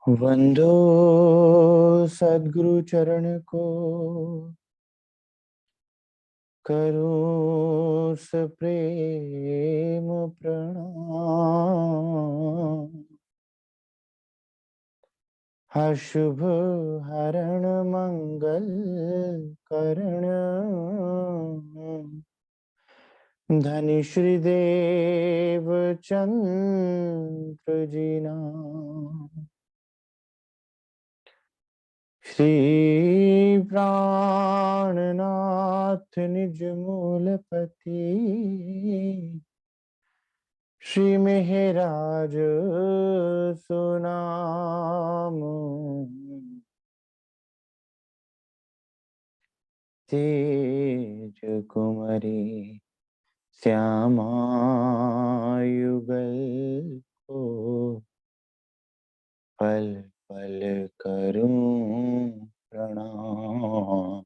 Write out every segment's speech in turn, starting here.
वंदो सद्गुरु चरण को, करूं सप्रेम प्रणाम। शुभ हरण मंगल करण, धनी श्री देव चंद्र जी नाम। श्री प्राणनाथ निज मूलपति, श्री मेहराज सुनाम। तेज कुमरी श्यामा युगल को, पल पल करूं प्रणाम।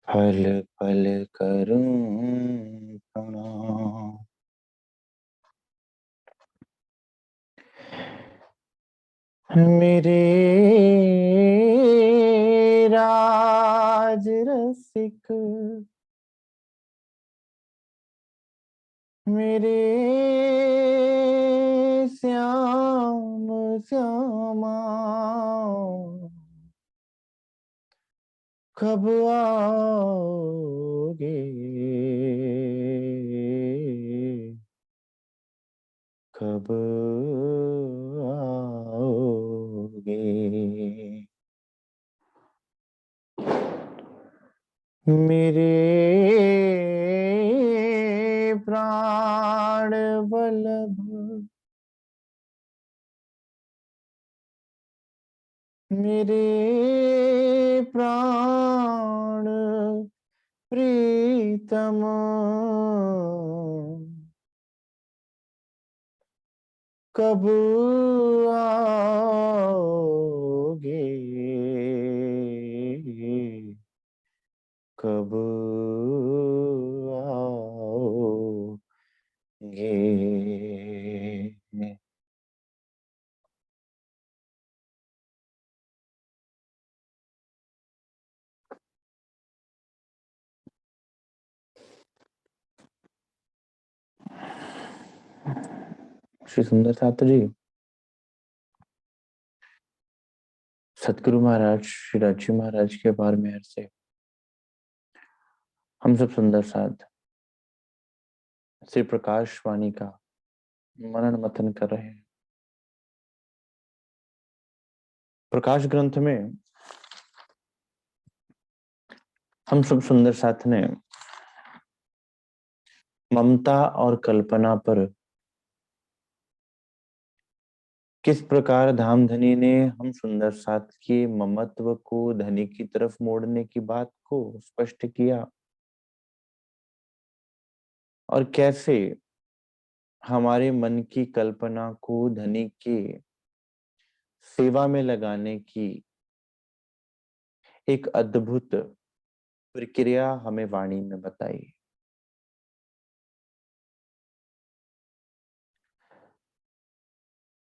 पल पल करूं प्रणाम। मेरे राज रसिक, मेरे श्याम श्यामा, कब आओगे, कब आओगे। मेरे प्राण वल्लभ, मेरे प्राण प्रीतम, कब आओगे, कब आओगे। श्री सुंदर साथ जी, सतगुरु महाराज श्री राजी महाराज के अपार मेहर से हम सब सुंदर साथ श्री प्रकाश वाणी का मनन मथन कर रहे हैं। प्रकाश ग्रंथ में हम सब सुंदर साथ ने ममता और कल्पना पर किस प्रकार धामधनी ने हम सुंदर साथ के ममत्व को धनी की तरफ मोड़ने की बात को स्पष्ट किया, और कैसे हमारे मन की कल्पना को धनी के सेवा में लगाने की एक अद्भुत प्रक्रिया हमें वाणी में बताई।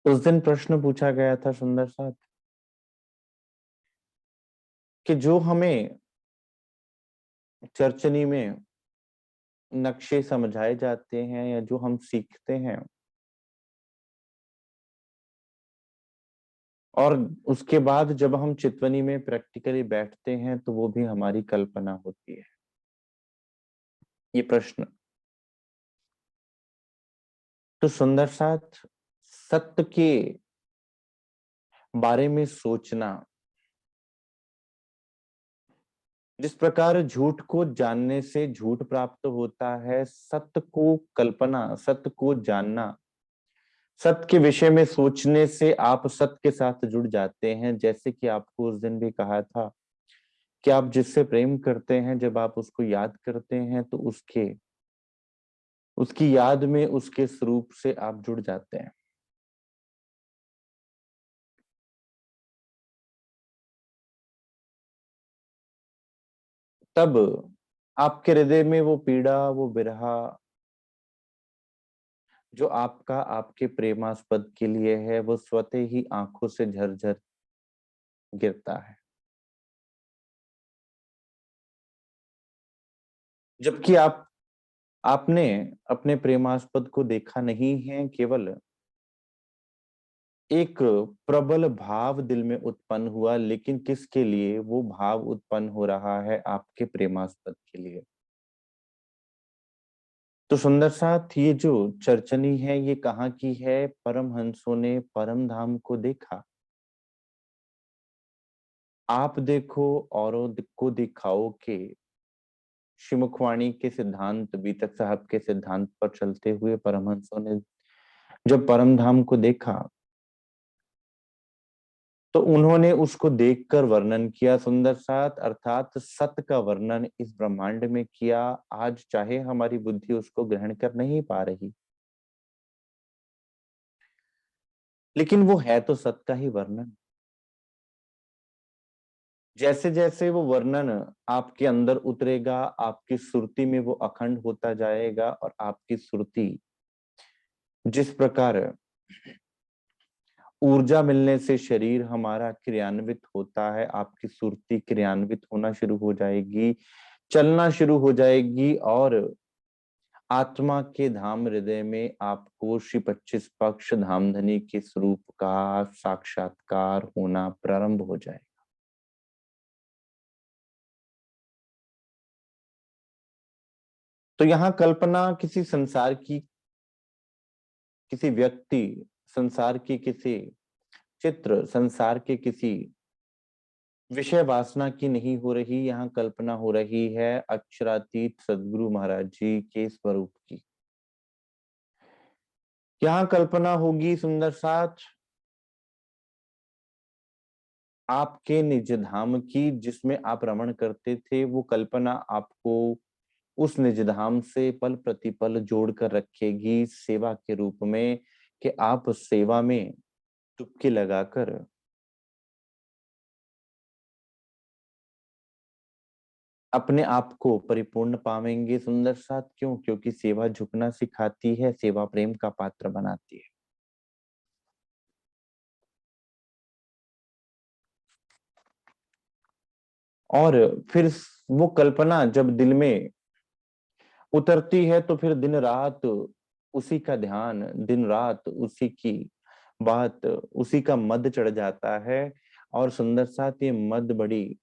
उस दिन प्रश्न पूछा गया था सुंदर साथ कि जो हमें चर्चनी में नक्शे समझाए जाते हैं या जो हम सीखते हैं, और उसके बाद जब हम चितवनी में प्रैक्टिकली बैठते हैं तो वो भी हमारी कल्पना होती है। ये प्रश्न तो सुंदर साथ सत्य के बारे में सोचना, जिस प्रकार झूठ को जानने से झूठ प्राप्त होता है, सत्य को कल्पना, सत्य को जानना, सत्य के विषय में सोचने से आप सत्य के साथ जुड़ जाते हैं। जैसे कि आपको उस दिन भी कहा था कि आप जिससे प्रेम करते हैं, जब आप उसको याद करते हैं तो उसकी याद में उसके स्वरूप से आप जुड़ जाते हैं। तब आपके हृदय में वो पीड़ा, वो विरह, जो आपका आपके प्रेमास्पद के लिए है वो स्वतः ही आंखों से झरझर गिरता है। जबकि आपने अपने प्रेमास्पद को देखा नहीं है, केवल एक प्रबल भाव दिल में उत्पन्न हुआ, लेकिन किसके लिए वो भाव उत्पन्न हो रहा है? आपके प्रेमास्पद के लिए। तो सुंदर साथ, ये जो चरचनी है ये कहाँ की है? परमहंसों ने परम धाम को देखा। आप देखो औरों को दिखाओ के श्रीमुखवाणी के सिद्धांत, बीतक साहब के सिद्धांत पर चलते हुए परमहंसों ने जब परम धाम को देखा तो उन्होंने उसको देखकर वर्णन किया सुंदर साथ, अर्थात सत्य का वर्णन इस ब्रह्मांड में किया। आज चाहे हमारी बुद्धि उसको ग्रहण कर नहीं पा रही, लेकिन वो है तो सत्य का ही वर्णन। जैसे जैसे वो वर्णन आपके अंदर उतरेगा, आपकी सुरती में वो अखंड होता जाएगा, और आपकी सुरती जिस प्रकार ऊर्जा मिलने से शरीर हमारा क्रियान्वित होता है, आपकी सुरती क्रियान्वित होना शुरू हो जाएगी, चलना शुरू हो जाएगी, और आत्मा के धाम हृदय में आपको श्री 25 पक्ष धामधनी के स्वरूप का साक्षात्कार होना प्रारंभ हो जाएगा। तो यहाँ कल्पना किसी संसार की, किसी व्यक्ति, संसार की किसी चित्र, संसार के किसी विषय वासना की नहीं हो रही, यहाँ कल्पना हो रही है अक्षरातीत सदगुरु महाराज जी के स्वरूप की। यहाँ कल्पना होगी सुंदर साथ आपके निज धाम की, जिसमें आप रमण करते थे। वो कल्पना आपको उस निज धाम से पल प्रतिपल जोड़कर रखेगी सेवा के रूप में, कि आप सेवा में डुबकी लगाकर अपने आप को परिपूर्ण पावेंगे सुंदर साथ। क्यों? क्योंकि सेवा झुकना सिखाती है, सेवा प्रेम का पात्र बनाती है। और फिर वो कल्पना जब दिल में उतरती है तो फिर दिन रात उसी का ध्यान, दिन रात उसी की बात, उसी का मद चढ़ जाता है। और सुंदर साथ, ये मद बड़ी,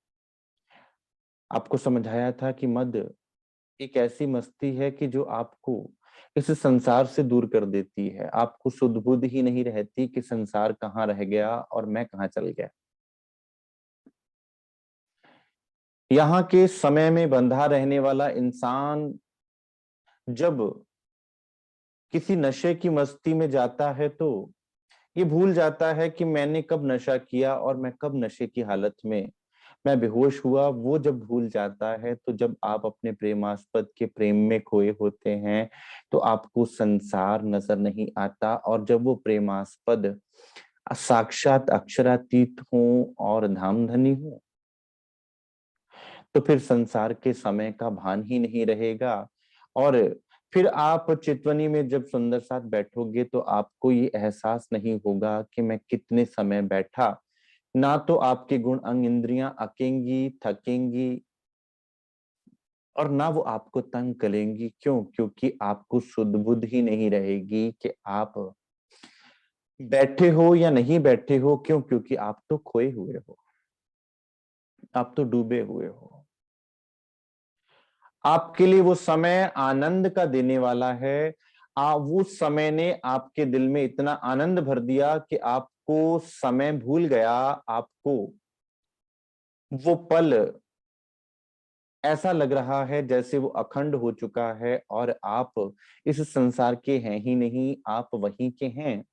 आपको समझाया था कि मद एक ऐसी मस्ती है कि जो आपको इस संसार से दूर कर देती है। आपको सुध बुध ही नहीं रहती कि संसार कहाँ रह गया और मैं कहाँ चल गया। यहाँ के समय में बंधा रहने वाला इंसान जब किसी नशे की मस्ती में जाता है तो ये भूल जाता है कि मैंने कब नशा किया और मैं कब नशे की हालत में मैं बेहोश हुआ। वो जब भूल जाता है तो जब आप अपने प्रेमास्पद के प्रेम में खोए होते हैं तो आपको संसार नजर नहीं आता। और जब वो प्रेमास्पद साक्षात अक्षरातीत हो और धामधनी हो तो फिर संसार के समय का भान ही नहीं रहेगा। और फिर आप चितवनी में जब सुंदर साथ बैठोगे तो आपको ये एहसास नहीं होगा कि मैं कितने समय बैठा। ना तो आपके गुण अंग इंद्रियां अकेंगी, थकेंगी, और ना वो आपको तंग करेंगी। क्यों? क्योंकि आपको शुद्ध बुद्ध ही नहीं रहेगी कि आप बैठे हो या नहीं बैठे हो। क्यों? क्योंकि आप तो खोए हुए हो, आप तो डूबे हुए हो। आपके लिए वो समय आनंद का देने वाला है। वो समय ने आपके दिल में इतना आनंद भर दिया कि आपको समय भूल गया। आपको वो पल ऐसा लग रहा है जैसे वो अखंड हो चुका है और आप इस संसार के हैं ही नहीं, आप वहीं के हैं।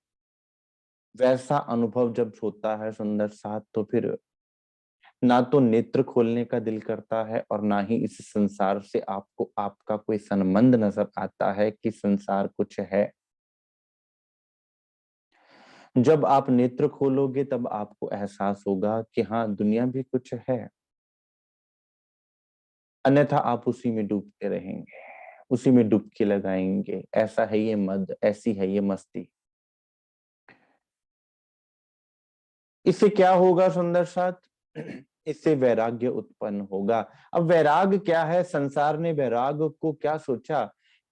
वैसा अनुभव जब होता है सुंदर साथ तो फिर ना तो नेत्र खोलने का दिल करता है और ना ही इस संसार से आपको आपका कोई संबंध नजर आता है कि संसार कुछ है। जब आप नेत्र खोलोगे तब आपको एहसास होगा कि हाँ, दुनिया भी कुछ है, अन्यथा आप उसी में डूबते रहेंगे। उसी में डुबकी लगाएंगे। ऐसा है ये मद, ऐसी है ये मस्ती। इससे क्या होगा सुंदर साथ? इससे वैराग्य उत्पन्न होगा। अब वैराग क्या है? संसार ने वैराग को क्या सोचा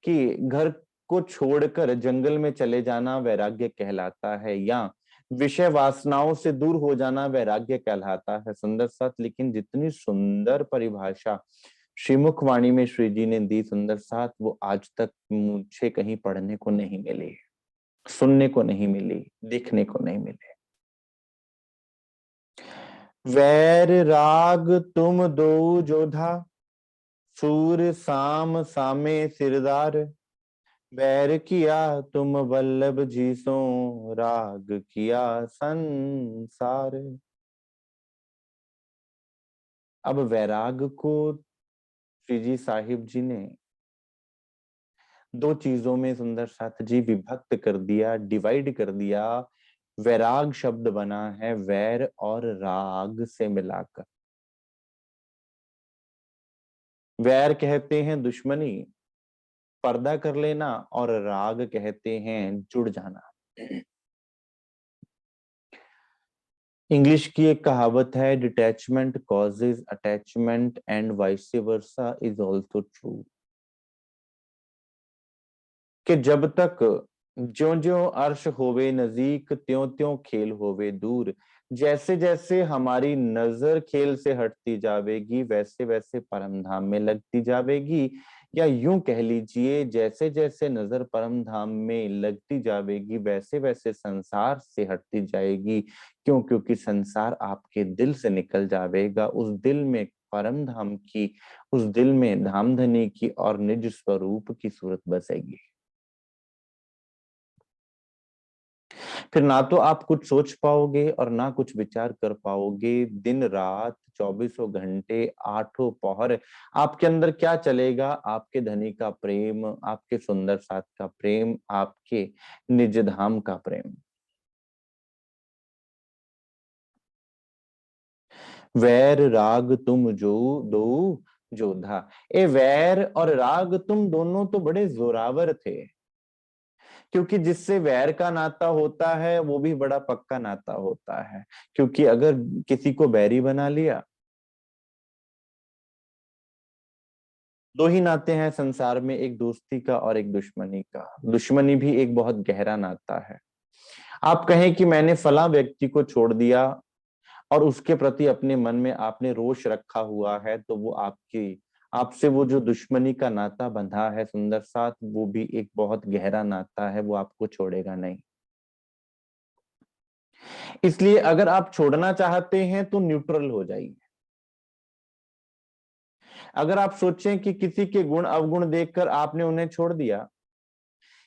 कि घर को छोड़कर जंगल में चले जाना वैराग्य कहलाता है, या विषय वासनाओं से दूर हो जाना वैराग्य कहलाता है सुंदर साथ। लेकिन जितनी सुंदर परिभाषा श्रीमुख वाणी में श्री जी ने दी सुंदर साथ, वो आज तक मुझे कहीं पढ़ने को नहीं मिली, सुनने को नहीं मिली, देखने को नहीं मिली। वैर राग तुम दो जोधा, सूर साम सामे सिरदार। वैर किया तुम वल्लभ जी सो, राग किया संसार। अब वैराग को श्री जी साहिब जी ने दो चीजों में सुंदर साथ जी विभक्त कर दिया, डिवाइड कर दिया। वैराग शब्द बना है वैर और राग से मिलाकर। वैर कहते हैं दुश्मनी, पर्दा कर लेना, और राग कहते हैं जुड़ जाना। इंग्लिश की एक कहावत है, detachment causes attachment and vice versa is also true. कि जब तक ज्यो ज्यो अर्श होवे नजीक, त्यों त्यों खेल होवे दूर। जैसे जैसे हमारी नजर खेल से हटती जावेगी, वैसे वैसे परम धाम में लगती जावेगी। या यूं कह लीजिए, जैसे जैसे नजर परम धाम में लगती जावेगी, वैसे वैसे संसार से हटती जाएगी। क्यों? क्योंकि संसार आपके दिल से निकल जावेगा। उस दिल में परम धाम की, उस दिल में धामधनी की और निज स्वरूप की सूरत बसेगी। फिर ना तो आप कुछ सोच पाओगे और ना कुछ विचार कर पाओगे। दिन रात 24 घंटे, आठों पहर आपके अंदर क्या चलेगा? आपके धनी का प्रेम, आपके सुंदर साथ का प्रेम, आपके निज धाम का प्रेम। वैर राग तुम जो दो जोधा। ए वैर और राग तुम दोनों तो बड़े जोरावर थे, क्योंकि जिससे वैर का नाता होता है वो भी बड़ा पक्का नाता होता है। क्योंकि अगर किसी को बैरी बना लिया, दो ही नाते हैं संसार में, एक दोस्ती का और एक दुश्मनी का। दुश्मनी भी एक बहुत गहरा नाता है। आप कहें कि मैंने फला व्यक्ति को छोड़ दिया और उसके प्रति अपने मन में आपने रोष रखा हुआ है, तो वो आपकी, आपसे वो जो दुश्मनी का नाता बंधा है सुंदर साथ, वो भी एक बहुत गहरा नाता है, वो आपको छोड़ेगा नहीं। इसलिए अगर आप छोड़ना चाहते हैं तो न्यूट्रल हो जाइए। अगर आप सोचें कि किसी के गुण अवगुण देखकर आपने उन्हें छोड़ दिया,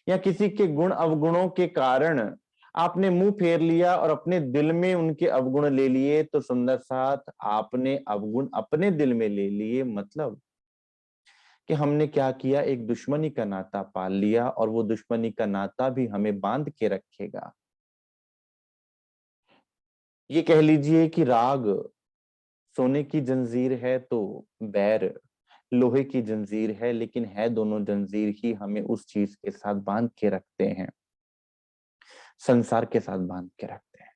या किसी के गुण अवगुणों के कारण आपने मुंह फेर लिया और अपने दिल में उनके अवगुण ले लिए, तो सुंदर साथ आपने अवगुण अपने दिल में ले लिए। मतलब कि हमने क्या किया? एक दुश्मनी का नाता पाल लिया, और वो दुश्मनी का नाता भी हमें बांध के रखेगा। ये कह लीजिए कि राग सोने की जंजीर है, तो बैर लोहे की जंजीर है, लेकिन है दोनों जंजीर ही हमें उस चीज के साथ बांध के रखते हैं, संसार के साथ बांध के रखते हैं।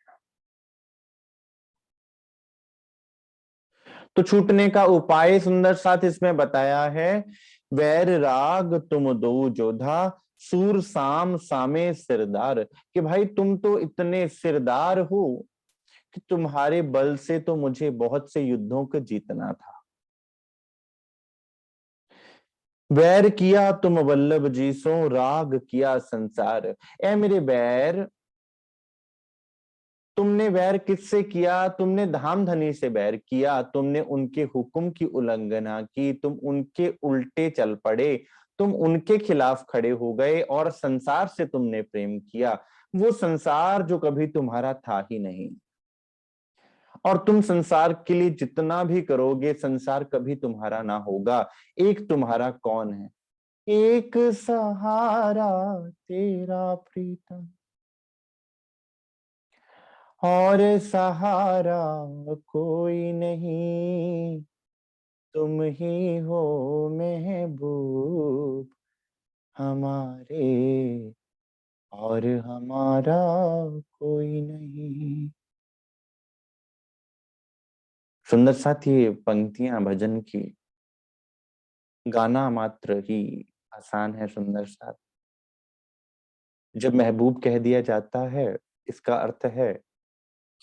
तो छूटने का उपाय सुंदर साथ इसमें बताया है, वैर राग तुम दो जोधा, सूर साम सामे सिरदार। कि भाई तुम तो इतने सिरदार हो कि तुम्हारे बल से तो मुझे बहुत से युद्धों को जीतना था। वैर किया तुम वल्लभ जी सो, राग किया संसार। ए मेरे बैर, तुमने वैर किससे किया? तुमने धाम धनी से बैर किया, तुमने उनके हुक्म की उल्लंघना की, तुम उनके उल्टे चल पड़े, तुम उनके खिलाफ खड़े हो गए, और संसार से तुमने प्रेम किया। वो संसार जो कभी तुम्हारा था ही नहीं। और तुम संसार के लिए जितना भी करोगे, संसार कभी तुम्हारा ना होगा। एक तुम्हारा कौन है? एक सहारा तेरा प्रीतम, और सहारा कोई नहीं, तुम ही हो महबूब। हमारे और हमारा कोई नहीं। सुंदर साथ ये पंक्तियां भजन की, गाना मात्र ही आसान है सुंदर साथ। जब महबूब कह दिया जाता है, इसका अर्थ है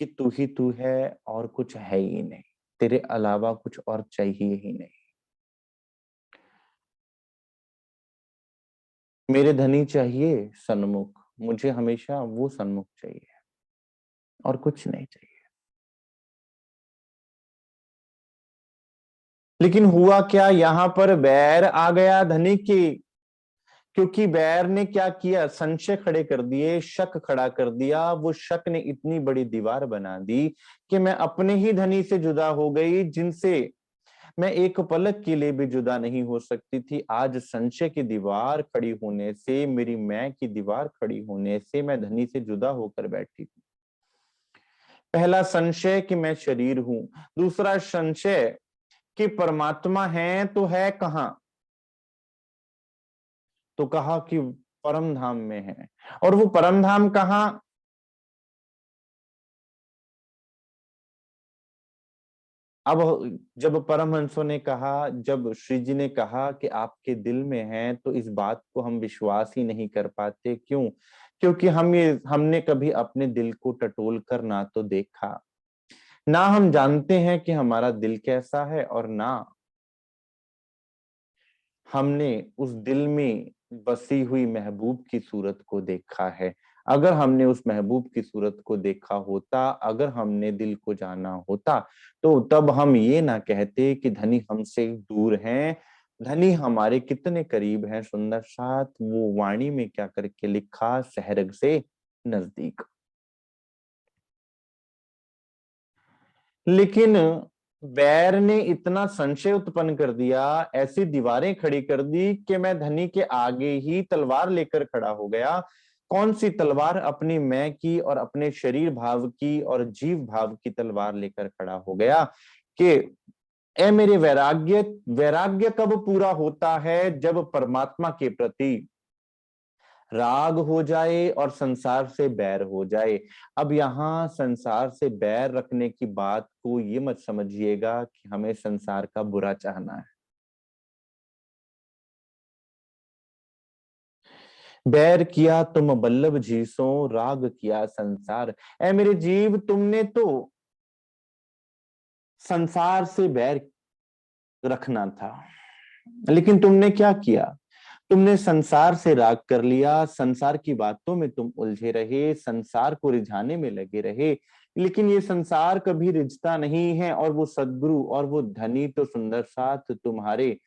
कि तू ही तू है और कुछ है ही नहीं, तेरे अलावा कुछ और चाहिए ही नहीं। मेरे धनी चाहिए सन्मुख, मुझे हमेशा वो सन्मुख चाहिए और कुछ नहीं चाहिए। लेकिन हुआ क्या, यहाँ पर बैर आ गया धनी की। क्योंकि बैर ने क्या किया, संशय खड़े कर दिए, शक खड़ा कर दिया। वो शक ने इतनी बड़ी दीवार बना दी कि मैं अपने ही धनी से जुदा हो गई, जिनसे मैं एक पलक के लिए भी जुदा नहीं हो सकती थी। आज संशय की दीवार खड़ी होने से, मेरी मैं की दीवार खड़ी होने से मैं धनी से जुदा होकर बैठी थी। पहला संशय कि मैं शरीर हूं, दूसरा संशय कि परमात्मा है तो है कहां। तो कहा कि परम धाम में है, और वो परम धाम कहाँ। अब जब परमहंसों ने कहा, जब श्री जी ने कहा कि आपके दिल में है, तो इस बात को हम विश्वास ही नहीं कर पाते। क्यों? क्योंकि हमने कभी अपने दिल को टटोल कर ना तो देखा, ना हम जानते हैं कि हमारा दिल कैसा है, और ना हमने उस दिल में बसी हुई महबूब की सूरत को देखा है। अगर हमने उस महबूब की सूरत को देखा होता, अगर हमने दिल को जाना होता, तो तब हम ये ना कहते कि धनी हमसे दूर हैं, धनी हमारे कितने करीब हैं। सुंदर साथ वो वाणी में क्या करके लिखा, सहरग से नजदीक। लेकिन बैर ने इतना संशय उत्पन्न कर दिया, ऐसी दीवारें खड़ी कर दी कि मैं धनी के आगे ही तलवार लेकर खड़ा हो गया। कौन सी तलवार? अपनी मैं की और अपने शरीर भाव की और जीव भाव की तलवार लेकर खड़ा हो गया कि ए मेरे वैराग्य, वैराग्य कब पूरा होता है? जब परमात्मा के प्रति राग हो जाए और संसार से बैर हो जाए। अब यहाँ संसार से बैर रखने की बात को ये मत समझिएगा कि हमें संसार का बुरा चाहना है। बैर किया तुम बल्लभ जीसो, राग किया संसार। ऐ मेरे जीव, तुमने तो संसार से बैर रखना था, लेकिन तुमने क्या किया? तुमने संसार से राग कर लिया, संसार की बातों में तुम उलझे रहे, संसार को रिझाने में लगे रहे। लेकिन ये संसार कभी रिझता नहीं है, और वो सद्गुरु और वो धनी तो सुंदर साथ तुम्हारे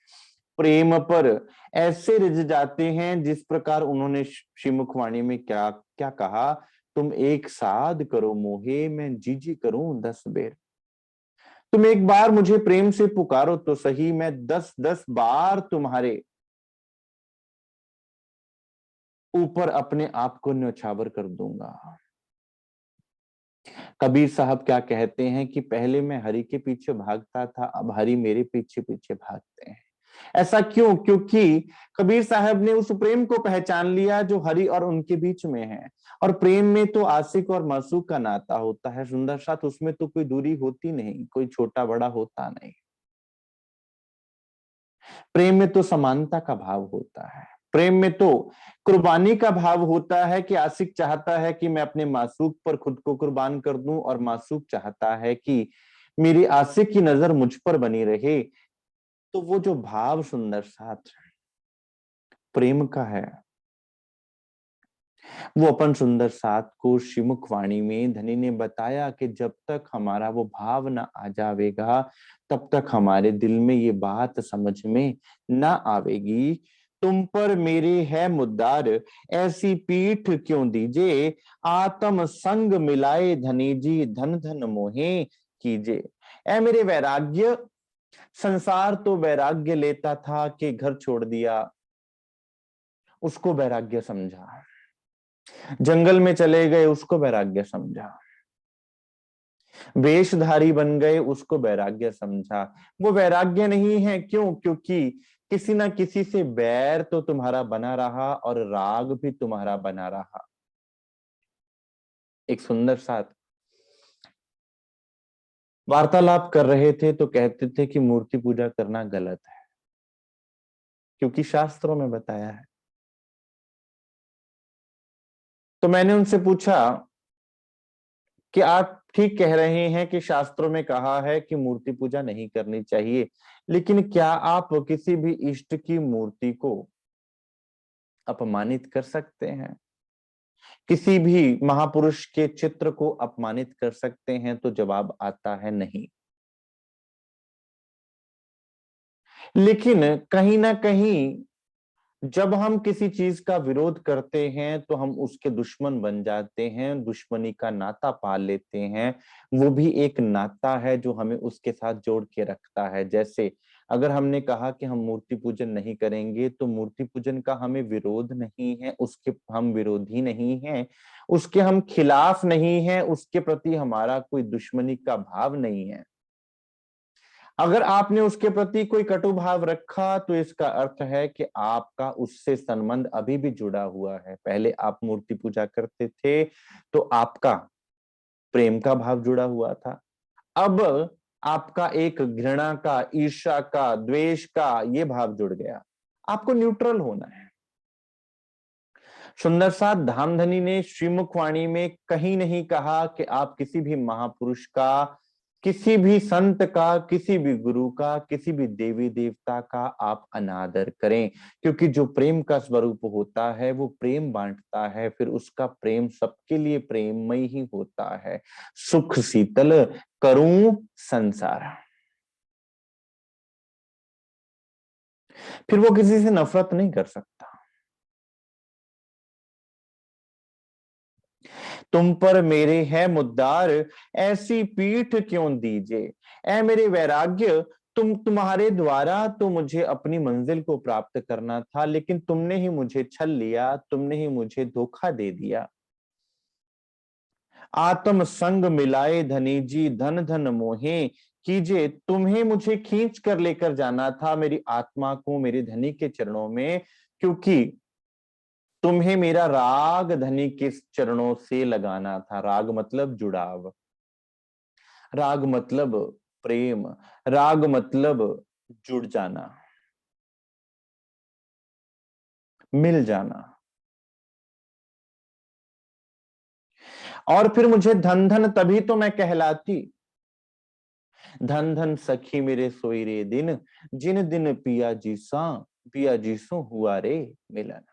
प्रेम पर ऐसे रिझ जाते हैं, जिस प्रकार उन्होंने श्रीमुखवाणी में क्या क्या कहा, तुम एक साध करो मोहे, मैं जी करूं 10 बेर। तुम एक बार मुझे प्रेम से पुकारो तो सही, मैं 10-10 बार तुम्हारे ऊपर अपने आप को न्यौछावर कर दूंगा। कबीर साहब क्या कहते हैं कि पहले मैं हरि के पीछे भागता था, अब हरि मेरे पीछे पीछे भागते हैं। ऐसा क्यों? क्योंकि कबीर साहब ने उस प्रेम को पहचान लिया जो हरि और उनके बीच में है। और प्रेम में तो आशिक और मासूक का नाता होता है सुंदर साथ, उसमें तो कोई दूरी होती नहीं, कोई छोटा बड़ा होता नहीं। प्रेम में तो समानता का भाव होता है, प्रेम में तो कुर्बानी का भाव होता है कि आशिक चाहता है कि मैं अपने मासूक पर खुद को कुर्बान कर दूं, और मासूक चाहता है कि मेरी आशिक की नजर मुझ पर बनी रहे। तो वो जो भाव सुंदर साथ प्रेम का है, वो अपन सुंदर साथ को श्रीमुख वाणी में धनी ने बताया कि जब तक हमारा वो भाव ना आ जावेगा, तब तक हमारे दिल में ये बात समझ में ना आवेगी। तुम पर मेरे है मुद्दार, ऐसी पीठ क्यों दीजे, आत्म संग मिलाए धनी जी, धन धन मोहे कीजे। ऐ मेरे वैराग्य, संसार तो वैराग्य लेता था कि घर छोड़ दिया, उसको वैराग्य समझा। जंगल में चले गए, उसको वैराग्य समझा। वेशधारी बन गए, उसको वैराग्य समझा। वो वैराग्य नहीं है। क्यों? क्योंकि किसी ना किसी से बैर तो तुम्हारा बना रहा और राग भी तुम्हारा बना रहा। एक सुंदर सा वार्तालाप कर रहे थे तो कहते थे कि मूर्ति पूजा करना गलत है, क्योंकि शास्त्रों में बताया है। तो मैंने उनसे पूछा कि आप ठीक कह रहे हैं कि शास्त्रों में कहा है कि मूर्ति पूजा नहीं करनी चाहिए, लेकिन क्या आप किसी भी इष्ट की मूर्ति को अपमानित कर सकते हैं? किसी भी महापुरुष के चित्र को अपमानित कर सकते हैं? तो जवाब आता है नहीं। लेकिन कहीं ना कहीं जब हम किसी चीज का विरोध करते हैं तो हम उसके दुश्मन बन जाते हैं, दुश्मनी का नाता पाल लेते हैं। वो भी एक नाता है जो हमें उसके साथ जोड़ के रखता है। जैसे अगर हमने कहा कि हम मूर्ति पूजन नहीं करेंगे, तो मूर्ति पूजन का हमें विरोध नहीं है, उसके हम विरोधी नहीं हैं, उसके हम खिलाफ नहीं हैं, उसके प्रति हमारा कोई दुश्मनी का भाव नहीं है। अगर आपने उसके प्रति कोई कटु भाव रखा तो इसका अर्थ है कि आपका उससे संबंध अभी भी जुड़ा हुआ है। पहले आप मूर्ति पूजा करते थे तो आपका प्रेम का भाव जुड़ा हुआ था, अब आपका एक घृणा का, ईर्ष्या का, द्वेष का ये भाव जुड़ गया। आपको न्यूट्रल होना है। सुंदर साथ धामधनी ने श्रीमुख वाणी में कहीं नहीं कहा कि आप किसी भी महापुरुष का, किसी भी संत का, किसी भी गुरु का, किसी भी देवी देवता का आप अनादर करें, क्योंकि जो प्रेम का स्वरूप होता है वो प्रेम बांटता है, फिर उसका प्रेम सबके लिए प्रेममय ही होता है। सुख शीतल करूं संसार, फिर वो किसी से नफरत नहीं कर सकता। तुम पर मेरे है मुद्दार, ऐसी पीठ क्यों दीजे। ऐ मेरे वैराग्य, तुम्हारे द्वारा तो मुझे अपनी मंजिल को प्राप्त करना था, लेकिन तुमने ही मुझे छल लिया, तुमने ही मुझे धोखा दे दिया। आत्म संग मिलाए धनी जी, धन धन मोहे कीजिए। तुम्हें मुझे खींच कर लेकर जाना था, मेरी आत्मा को मेरे धनी के चरणों में, क्योंकि तुम्हें मेरा राग धनी के चरणों से लगाना था। राग मतलब जुड़ाव, राग मतलब प्रेम, राग मतलब जुड़ जाना, मिल जाना। और फिर मुझे धन धन तभी तो मैं कहलाती। धन धन सखी मेरे सोई रे दिन, जिन दिन पिया जीसो हुआ रे मिलन।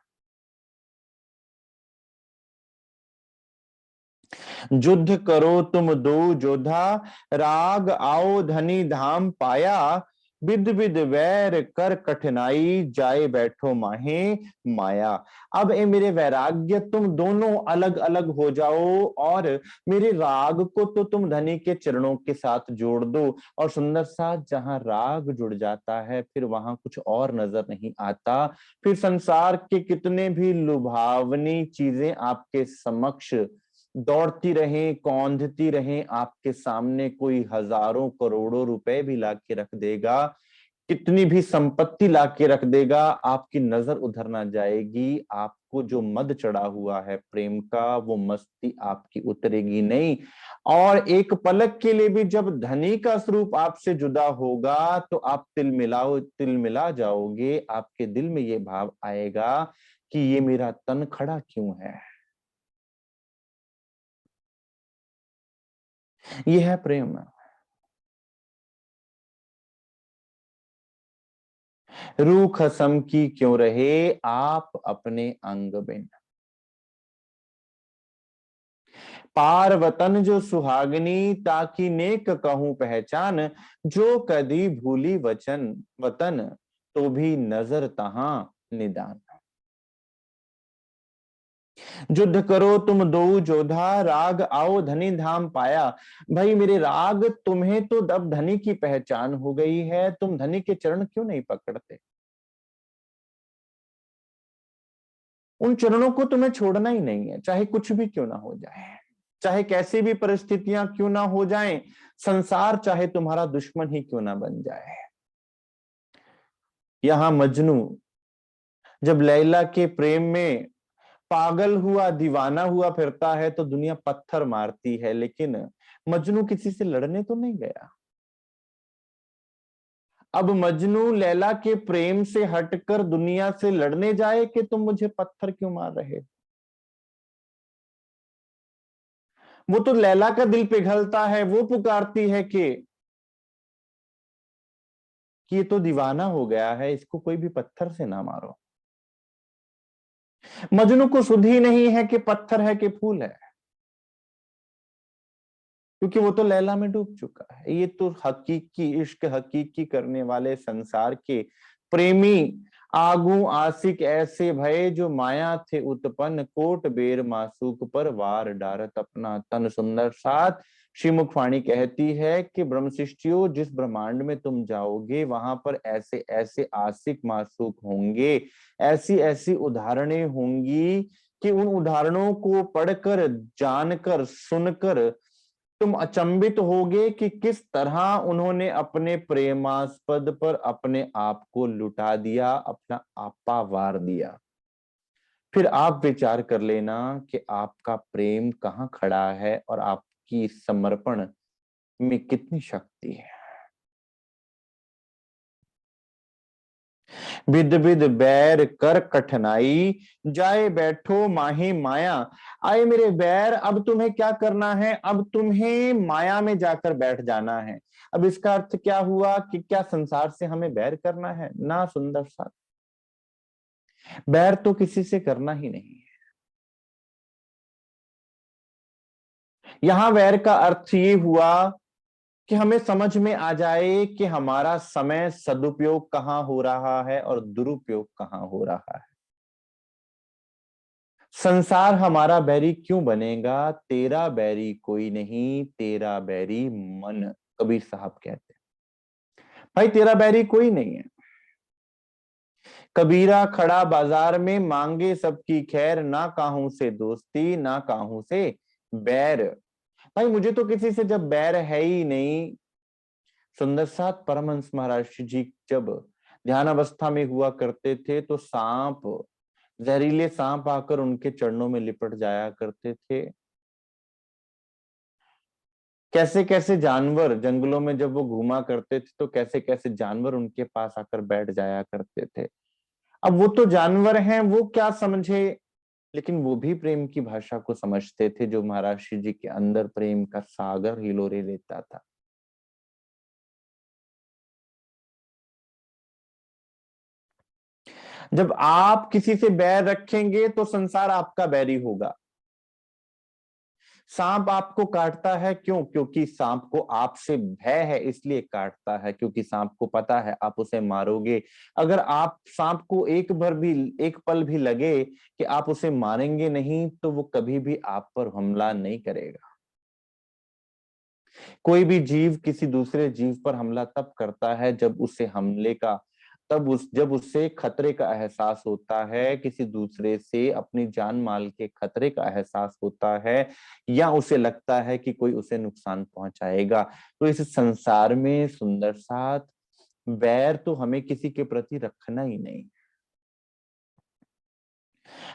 युद्ध करो तुम दो जोधा, राग आओ धनी धाम पाया। विद विद वैर कर कठिनाई, जाए बैठो माहे माया। अब ए मेरे वैराग्य, तुम दोनों अलग अलग हो जाओ और मेरे राग को तो तुम धनी के चरणों के साथ जोड़ दो। और सुंदर सा जहां राग जुड़ जाता है फिर वहां कुछ और नजर नहीं आता। फिर संसार के कितने भी लुभावनी चीजें आपके समक्ष दौड़ती रहें, कौंधती रहें, आपके सामने कोई हजारों करोड़ों रुपए भी ला के रख देगा, कितनी भी संपत्ति ला के रख देगा, आपकी नजर उधर ना जाएगी। आपको जो मद चढ़ा हुआ है प्रेम का, वो मस्ती आपकी उतरेगी नहीं। और एक पलक के लिए भी जब धनी का स्वरूप आपसे जुदा होगा तो आप तिल मिला जाओगे। आपके दिल में ये भाव आएगा कि ये मेरा तन खड़ा क्यों है। ये है प्रेम। रूख सम की क्यों रहे आप अपने अंग बिन। पार वतन जो सुहागनी, ताकि नेक कहूं पहचान। जो कदी भूली वचन वतन, तो भी नजर तहां निदान। युद्ध करो तुम दो जोधा, राग आओ धनी धाम पाया। भाई मेरे राग, तुम्हें तो अब धनी की पहचान हो गई है, तुम धनी के चरण क्यों नहीं पकड़ते? उन चरणों को तुम्हें छोड़ना ही नहीं है, चाहे कुछ भी क्यों ना हो जाए, चाहे कैसी भी परिस्थितियां क्यों ना हो जाएं, संसार चाहे तुम्हारा दुश्मन ही क्यों ना बन जाए। यहाँ मजनू जब लैला के प्रेम में पागल हुआ, दीवाना हुआ फिरता है तो दुनिया पत्थर मारती है, लेकिन मजनू किसी से लड़ने तो नहीं गया। अब मजनू लैला के प्रेम से हटकर दुनिया से लड़ने जाए कि तुम मुझे पत्थर क्यों मार रहे हो। वो तो लैला का दिल पिघलता है, वो पुकारती है कि ये तो दीवाना हो गया है, इसको कोई भी पत्थर से ना मारो। मजनू को सुध ही नहीं है कि पत्थर है कि फूल है, क्योंकि वो तो लैला में डूब चुका है। ये तो हकीकी इश्क हकीकी करने वाले संसार के प्रेमी आगू आशिक ऐसे भये, जो माया थे उत्पन्न कोट बेर मासूक पर वार डारत अपना तन। सुंदर साथ श्री मुखवाणी कहती है कि ब्रह्मशिष्टियों, जिस ब्रह्मांड में तुम जाओगे वहां पर ऐसे ऐसे आशिक मासूक होंगे, ऐसी ऐसी उदाहरणें होंगी कि उन उदाहरणों को पढ़कर, जानकर, सुनकर तुम अचंभित होगे कि किस तरह उन्होंने अपने प्रेमास्पद पर अपने आप को लुटा दिया, अपना आपा वार दिया। फिर आप विचार कर लेना कि आपका प्रेम कहाँ खड़ा है और आपकी समर्पण में कितनी शक्ति है। विद विद बैर कर कठिनाई, जाए बैठो माही माया। आए मेरे बैर, अब तुम्हें क्या करना है, अब तुम्हें माया में जाकर बैठ जाना है। अब इसका अर्थ क्या हुआ कि क्या संसार से हमें बैर करना है? ना सुंदर सा, बैर तो किसी से करना ही नहीं है। यहां वैर का अर्थ ये हुआ कि हमें समझ में आ जाए कि हमारा समय सदुपयोग कहाँ हो रहा है और दुरुपयोग कहाँ हो रहा है। संसार हमारा बैरी क्यों बनेगा? तेरा बैरी कोई नहीं, तेरा बैरी मन, कबीर साहब कहते हैं। भाई तेरा बैरी कोई नहीं है। कबीरा खड़ा बाजार में मांगे सबकी खैर, ना काहू से दोस्ती ना काहू से बैर। भाई मुझे तो किसी से जब बैर है ही नहीं। सुंदर साथ परमहंस महाराज जी जब ध्यान अवस्था में हुआ करते थे तो सांप, जहरीले सांप आकर उनके चरणों में लिपट जाया करते थे। कैसे कैसे जानवर जंगलों में जब वो घूमा करते थे तो कैसे कैसे जानवर उनके पास आकर बैठ जाया करते थे। अब वो तो जानवर हैं, वो क्या समझे, लेकिन वो भी प्रेम की भाषा को समझते थे, जो महाराज श्री जी के अंदर प्रेम का सागर हिलोरे लेता था। जब आप किसी से बैर रखेंगे तो संसार आपका बैरी होगा। सांप आपको काटता है क्यों? क्योंकि सांप को आपसे भय है, इसलिए काटता है, क्योंकि सांप को पता है आप उसे मारोगे। अगर आप सांप को एक बार भी, एक पल भी लगे कि आप उसे मारेंगे नहीं, तो वो कभी भी आप पर हमला नहीं करेगा। कोई भी जीव किसी दूसरे जीव पर हमला तब करता है जब उसे हमले का, जब उससे खतरे का एहसास होता है, किसी दूसरे से अपनी जान माल के खतरे का एहसास होता है, या उसे लगता है कि कोई उसे नुकसान पहुंचाएगा। तो इस संसार में सुंदर साथ बैर तो हमें किसी के प्रति रखना ही नहीं।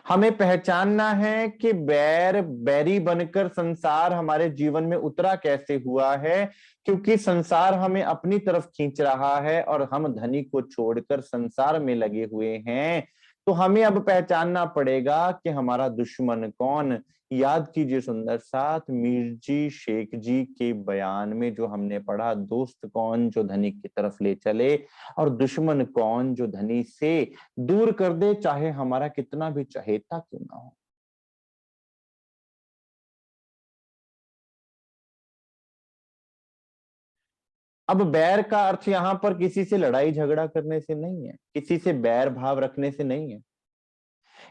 हमें पहचानना है कि बैर बैरी बनकर संसार हमारे जीवन में उतरा कैसे हुआ है, क्योंकि संसार हमें अपनी तरफ खींच रहा है और हम धनी को छोड़कर संसार में लगे हुए हैं। तो हमें अब पहचानना पड़ेगा कि हमारा दुश्मन कौन। याद कीजिए सुंदर साथ मीर जी शेख जी के बयान में जो हमने पढ़ा, दोस्त कौन जो धनी की तरफ ले चले और दुश्मन कौन जो धनी से दूर कर दे, चाहे हमारा कितना भी चहेता क्यों ना हो। अब बैर का अर्थ यहां पर किसी से लड़ाई झगड़ा करने से नहीं है, किसी से बैर भाव रखने से नहीं है।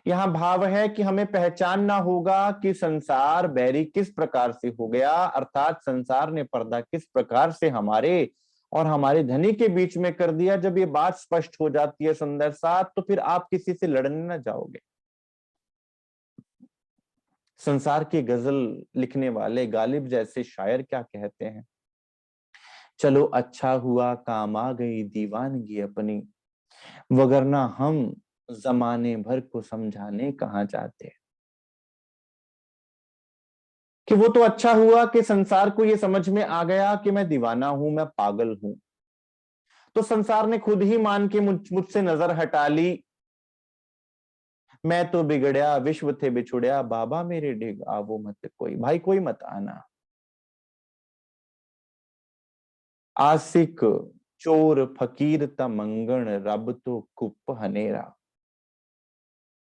यहां भाव है कि हमें पहचानना होगा कि संसार बैरी किस प्रकार से हो गया, अर्थात संसार ने पर्दा किस प्रकार से हमारे और हमारे धनी के बीच में कर दिया। जब ये बात स्पष्ट हो जाती है सुंदर साथ, तो फिर आप किसी से लड़ने ना जाओगे। संसार की गजल लिखने वाले गालिब जैसे शायर क्या कहते हैं? चलो अच्छा हुआ काम आ गई दीवानगी अपनी, वगरना हम जमाने भर को समझाने कहाँ जाते। कि वो तो अच्छा हुआ कि संसार को ये समझ में आ गया कि मैं दीवाना हूं, मैं पागल हूं, तो संसार ने खुद ही मान के मुझसे नजर हटा ली। मैं तो बिगड़या विश्व थे बिछुड़या, बाबा मेरे डिग आवो मत कोई, भाई कोई मत आना। आसिक चोर फकीर तमंगण, रब तो कुप हनेरा।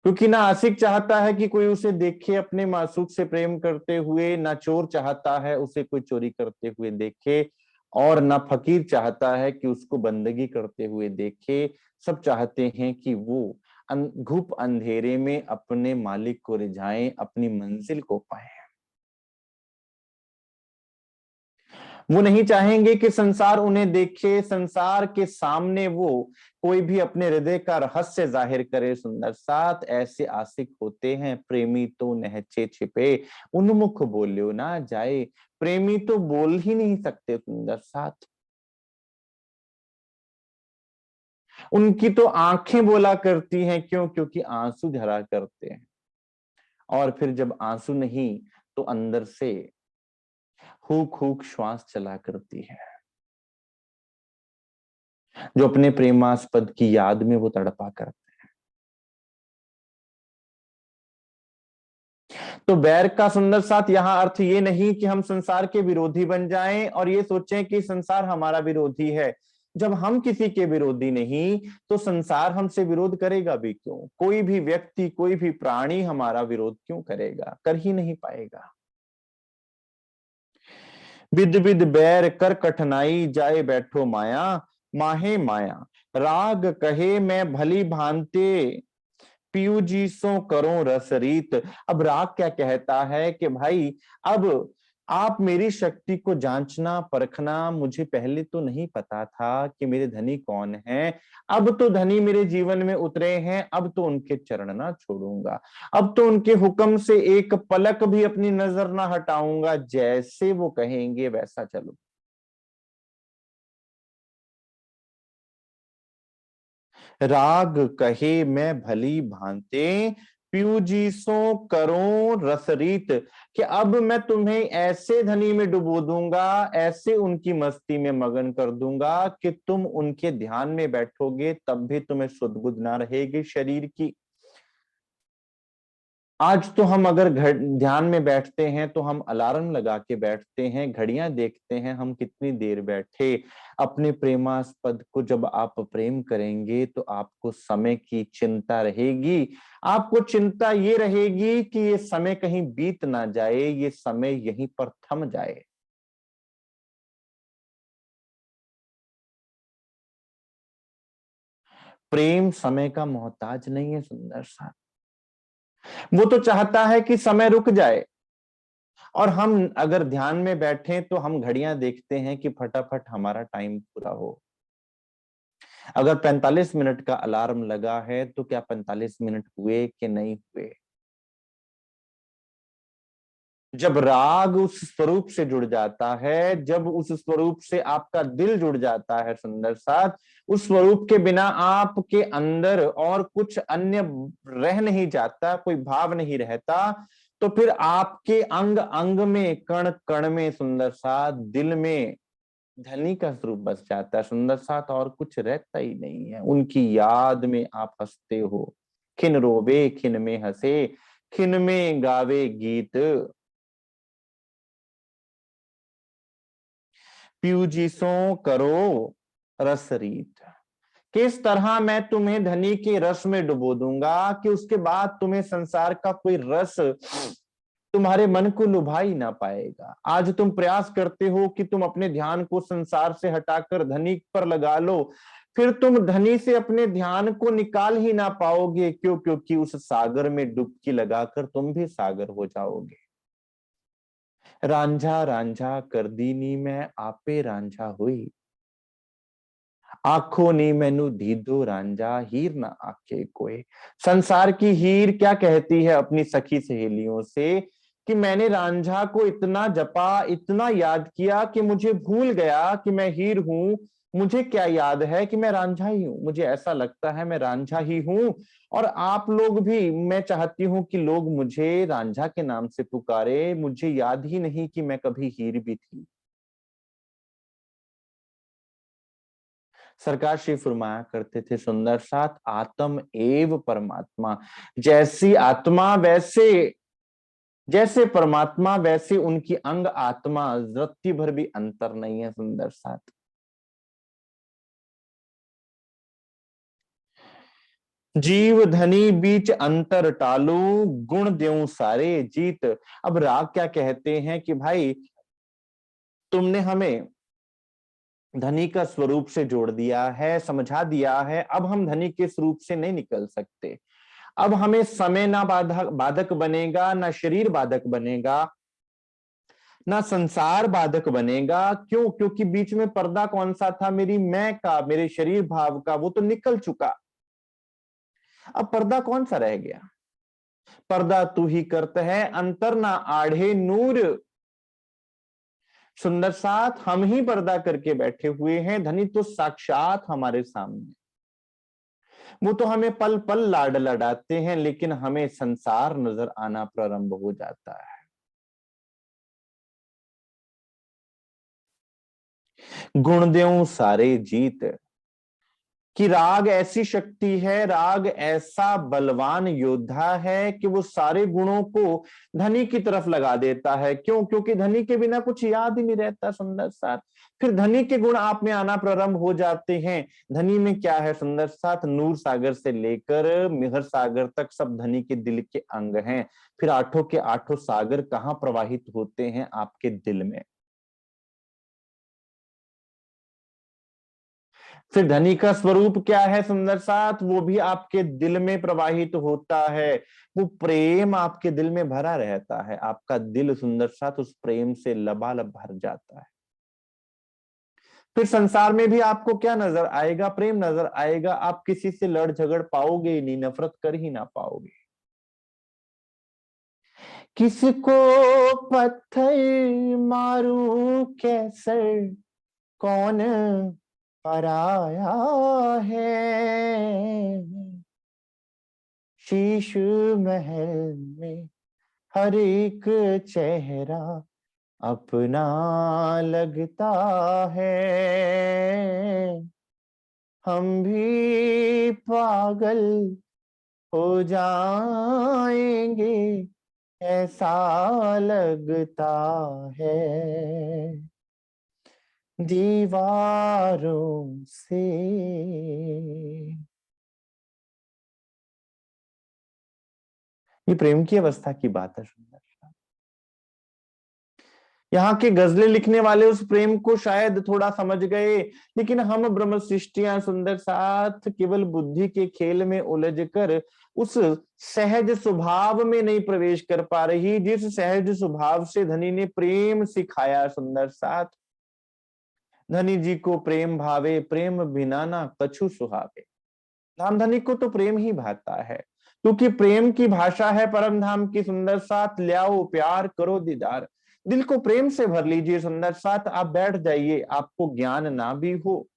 क्योंकि ना आशिक चाहता है कि कोई उसे देखे अपने मासूक से प्रेम करते हुए, ना चोर चाहता है उसे कोई चोरी करते हुए देखे, और ना फकीर चाहता है कि उसको बंदगी करते हुए देखे। सब चाहते हैं कि वो घुप अंधेरे में अपने मालिक को रिझाएं, अपनी मंजिल को पाए। वो नहीं चाहेंगे कि संसार उन्हें देखे, संसार के सामने वो कोई भी अपने हृदय का रहस्य जाहिर करे। सुंदर साथ ऐसे आशिक होते हैं, प्रेमी तो नहचे छिपे, उन्मुख बोल्यो ना जाए। प्रेमी तो बोल ही नहीं सकते सुंदर साथ, उनकी तो आंखें बोला करती हैं। क्यों? क्योंकि आंसू झरा करते हैं, और फिर जब आंसू नहीं तो अंदर से हुक हुक श्वास चला करती है, जो अपने प्रेमास्पद की याद में वो तड़पा करते। तो बैर का सुंदर साथ यहाँ अर्थ ये नहीं कि हम संसार के विरोधी बन जाएं और ये सोचें कि संसार हमारा विरोधी है। जब हम किसी के विरोधी नहीं तो संसार हमसे विरोध करेगा भी क्यों? कोई भी व्यक्ति, कोई भी प्राणी हमारा विरोध क्यों करेगा? कर ही नहीं पाएगा। विद विद बैर कर कठिनाई, जाए बैठो माया, माहे माया। राग कहे मैं भली भांते, पीयू जी सो करो रसरीत। अब राग क्या कहता है कि भाई, अब आप मेरी शक्ति को जांचना परखना। मुझे पहले तो नहीं पता था कि मेरे धनी कौन हैं, अब तो धनी मेरे जीवन में उतरे हैं, अब तो उनके चरण ना छोड़ूंगा, अब तो उनके हुक्म से एक पलक भी अपनी नजर ना हटाऊंगा, जैसे वो कहेंगे वैसा चलो। राग कहे मैं भली भांते, पीयू जी सो करो रसरीत। कि अब मैं तुम्हें ऐसे धनी में डुबो दूंगा, ऐसे उनकी मस्ती में मगन कर दूंगा कि तुम उनके ध्यान में बैठोगे तब भी तुम्हें सुध बुध ना रहेगी शरीर की। आज तो हम अगर ध्यान में बैठते हैं तो हम अलार्म लगा के बैठते हैं, घड़ियां देखते हैं हम कितनी देर बैठे। अपने प्रेमास्पद को जब आप प्रेम करेंगे तो आपको समय की चिंता रहेगी। आपको चिंता ये रहेगी कि ये समय कहीं बीत ना जाए, ये समय यहीं पर थम जाए। प्रेम समय का मोहताज नहीं है सुंदर सा, वो तो चाहता है कि समय रुक जाए। और हम अगर ध्यान में बैठे तो हम घड़ियां देखते हैं कि फटाफट हमारा टाइम पूरा हो। अगर 45 मिनट का अलार्म लगा है तो क्या 45 मिनट हुए कि नहीं हुए? जब राग उस स्वरूप से जुड़ जाता है, जब उस स्वरूप से आपका दिल जुड़ जाता है सुंदर साथ, उस स्वरूप के बिना आपके अंदर और कुछ अन्य रह नहीं जाता, कोई भाव नहीं रहता, तो फिर आपके अंग अंग में, कण कण में सुंदर साथ, दिल में धनी का स्वरूप बस जाता है सुंदर साथ, और कुछ रहता ही नहीं है। उनकी याद में आप हंसते हो, खिन रोवे खिन में हंसे, खिन में गावे गीत। प्यूजिसों करो रसरीत। किस तरह मैं तुम्हें धनी के रस में डुबो दूंगा कि उसके बाद तुम्हें संसार का कोई रस तुम्हारे मन को लुभा ही ना पाएगा। आज तुम प्रयास करते हो कि तुम अपने ध्यान को संसार से हटाकर धनी पर लगा लो, फिर तुम धनी से अपने ध्यान को निकाल ही ना पाओगे। क्यों? क्योंकि उस सागर में डुबकी लगाकर तुम भी सागर हो जाओगे। रांझा रांझा कर दीनी मैं आपे रांझा हुई, आंखों ने मैनू दीदो रांझा हीर ना आखे कोई। संसार की हीर क्या कहती है अपनी सखी सहेलियों से कि मैंने रांझा को इतना जपा, इतना याद किया कि मुझे भूल गया कि मैं हीर हूं, मुझे क्या याद है कि मैं रांझा ही हूं, मुझे ऐसा लगता है मैं रांझा ही हूं। और आप लोग भी, मैं चाहती हूं कि लोग मुझे रांझा के नाम से पुकारे, मुझे याद ही नहीं कि मैं कभी हीर भी थी। सरकार श्री फरमाया करते थे सुंदर साथ, आत्म एव परमात्मा। जैसी आत्मा वैसे, जैसे परमात्मा वैसे उनकी अंग आत्मा, रत्ती भर भी अंतर नहीं है सुंदर साथ। जीव धनी बीच अंतर टालू, गुण देऊं सारे जीत। अब राग क्या कहते हैं कि भाई तुमने हमें धनी का स्वरूप से जोड़ दिया है, समझा दिया है, अब हम धनी के स्वरूप से नहीं निकल सकते। अब हमें समय ना बाधक बाधक बनेगा, ना शरीर बाधक बनेगा, ना संसार बाधक बनेगा। क्यों? क्योंकि बीच में पर्दा कौन सा था? मेरी मैं का, मेरे शरीर भाव का, वो तो निकल चुका। अब पर्दा कौन सा रह गया? पर्दा तू ही करता है, अंतर ना आढ़े नूर। सुंदर साथ हम ही पर्दा करके बैठे हुए हैं, धनी तो साक्षात हमारे सामने। वो तो हमें पल पल लाड लडाते हैं, लेकिन हमें संसार नजर आना प्रारंभ हो जाता है। गुण देऊं सारे जीत, कि राग ऐसी शक्ति है, राग ऐसा बलवान योद्धा है कि वो सारे गुणों को धनी की तरफ लगा देता है। क्यों? क्योंकि धनी के बिना कुछ याद ही नहीं रहता सुंदर साथ। फिर धनी के गुण आप में आना प्रारंभ हो जाते हैं। धनी में क्या है सुंदर साथ? नूर सागर से लेकर मिहर सागर तक सब धनी के दिल के अंग हैं। फिर आठों के आठों सागर कहाँ प्रवाहित होते हैं? आपके दिल में। फिर धनी का स्वरूप क्या है सुंदर साथ? वो भी आपके दिल में प्रवाहित होता है। वो प्रेम आपके दिल में भरा रहता है, आपका दिल सुंदर साथ उस प्रेम से लबालब भर जाता है। फिर संसार में भी आपको क्या नजर आएगा? प्रेम नजर आएगा। आप किसी से लड़ झगड़ पाओगे ही नहीं, नफरत कर ही ना पाओगे। किसको पत्थर मारू कैसर, कौन पराया है। शीश महल में हर एक चेहरा अपना लगता है। हम भी पागल हो जाएंगे, ऐसा लगता है दीवारों से। ये प्रेम की अवस्था की बात है सुंदर। यहाँ के गजलें लिखने वाले उस प्रेम को शायद थोड़ा समझ गए, लेकिन हम ब्रह्म सृष्टियां सुंदर साथ केवल बुद्धि के खेल में उलझकर उस सहज स्वभाव में नहीं प्रवेश कर पा रही, जिस सहज स्वभाव से धनी ने प्रेम सिखाया सुंदर साथ। धनी जी को प्रेम भावे, प्रेम बिना ना कछु सुहावे। धाम धनी को तो प्रेम ही भाता है, क्योंकि प्रेम की भाषा है परम धाम की सुंदर साथ। ल्याओ प्यार करो दीदार, दिल को प्रेम से भर लीजिए सुंदर साथ। आप बैठ जाइए, आपको ज्ञान ना भी हो,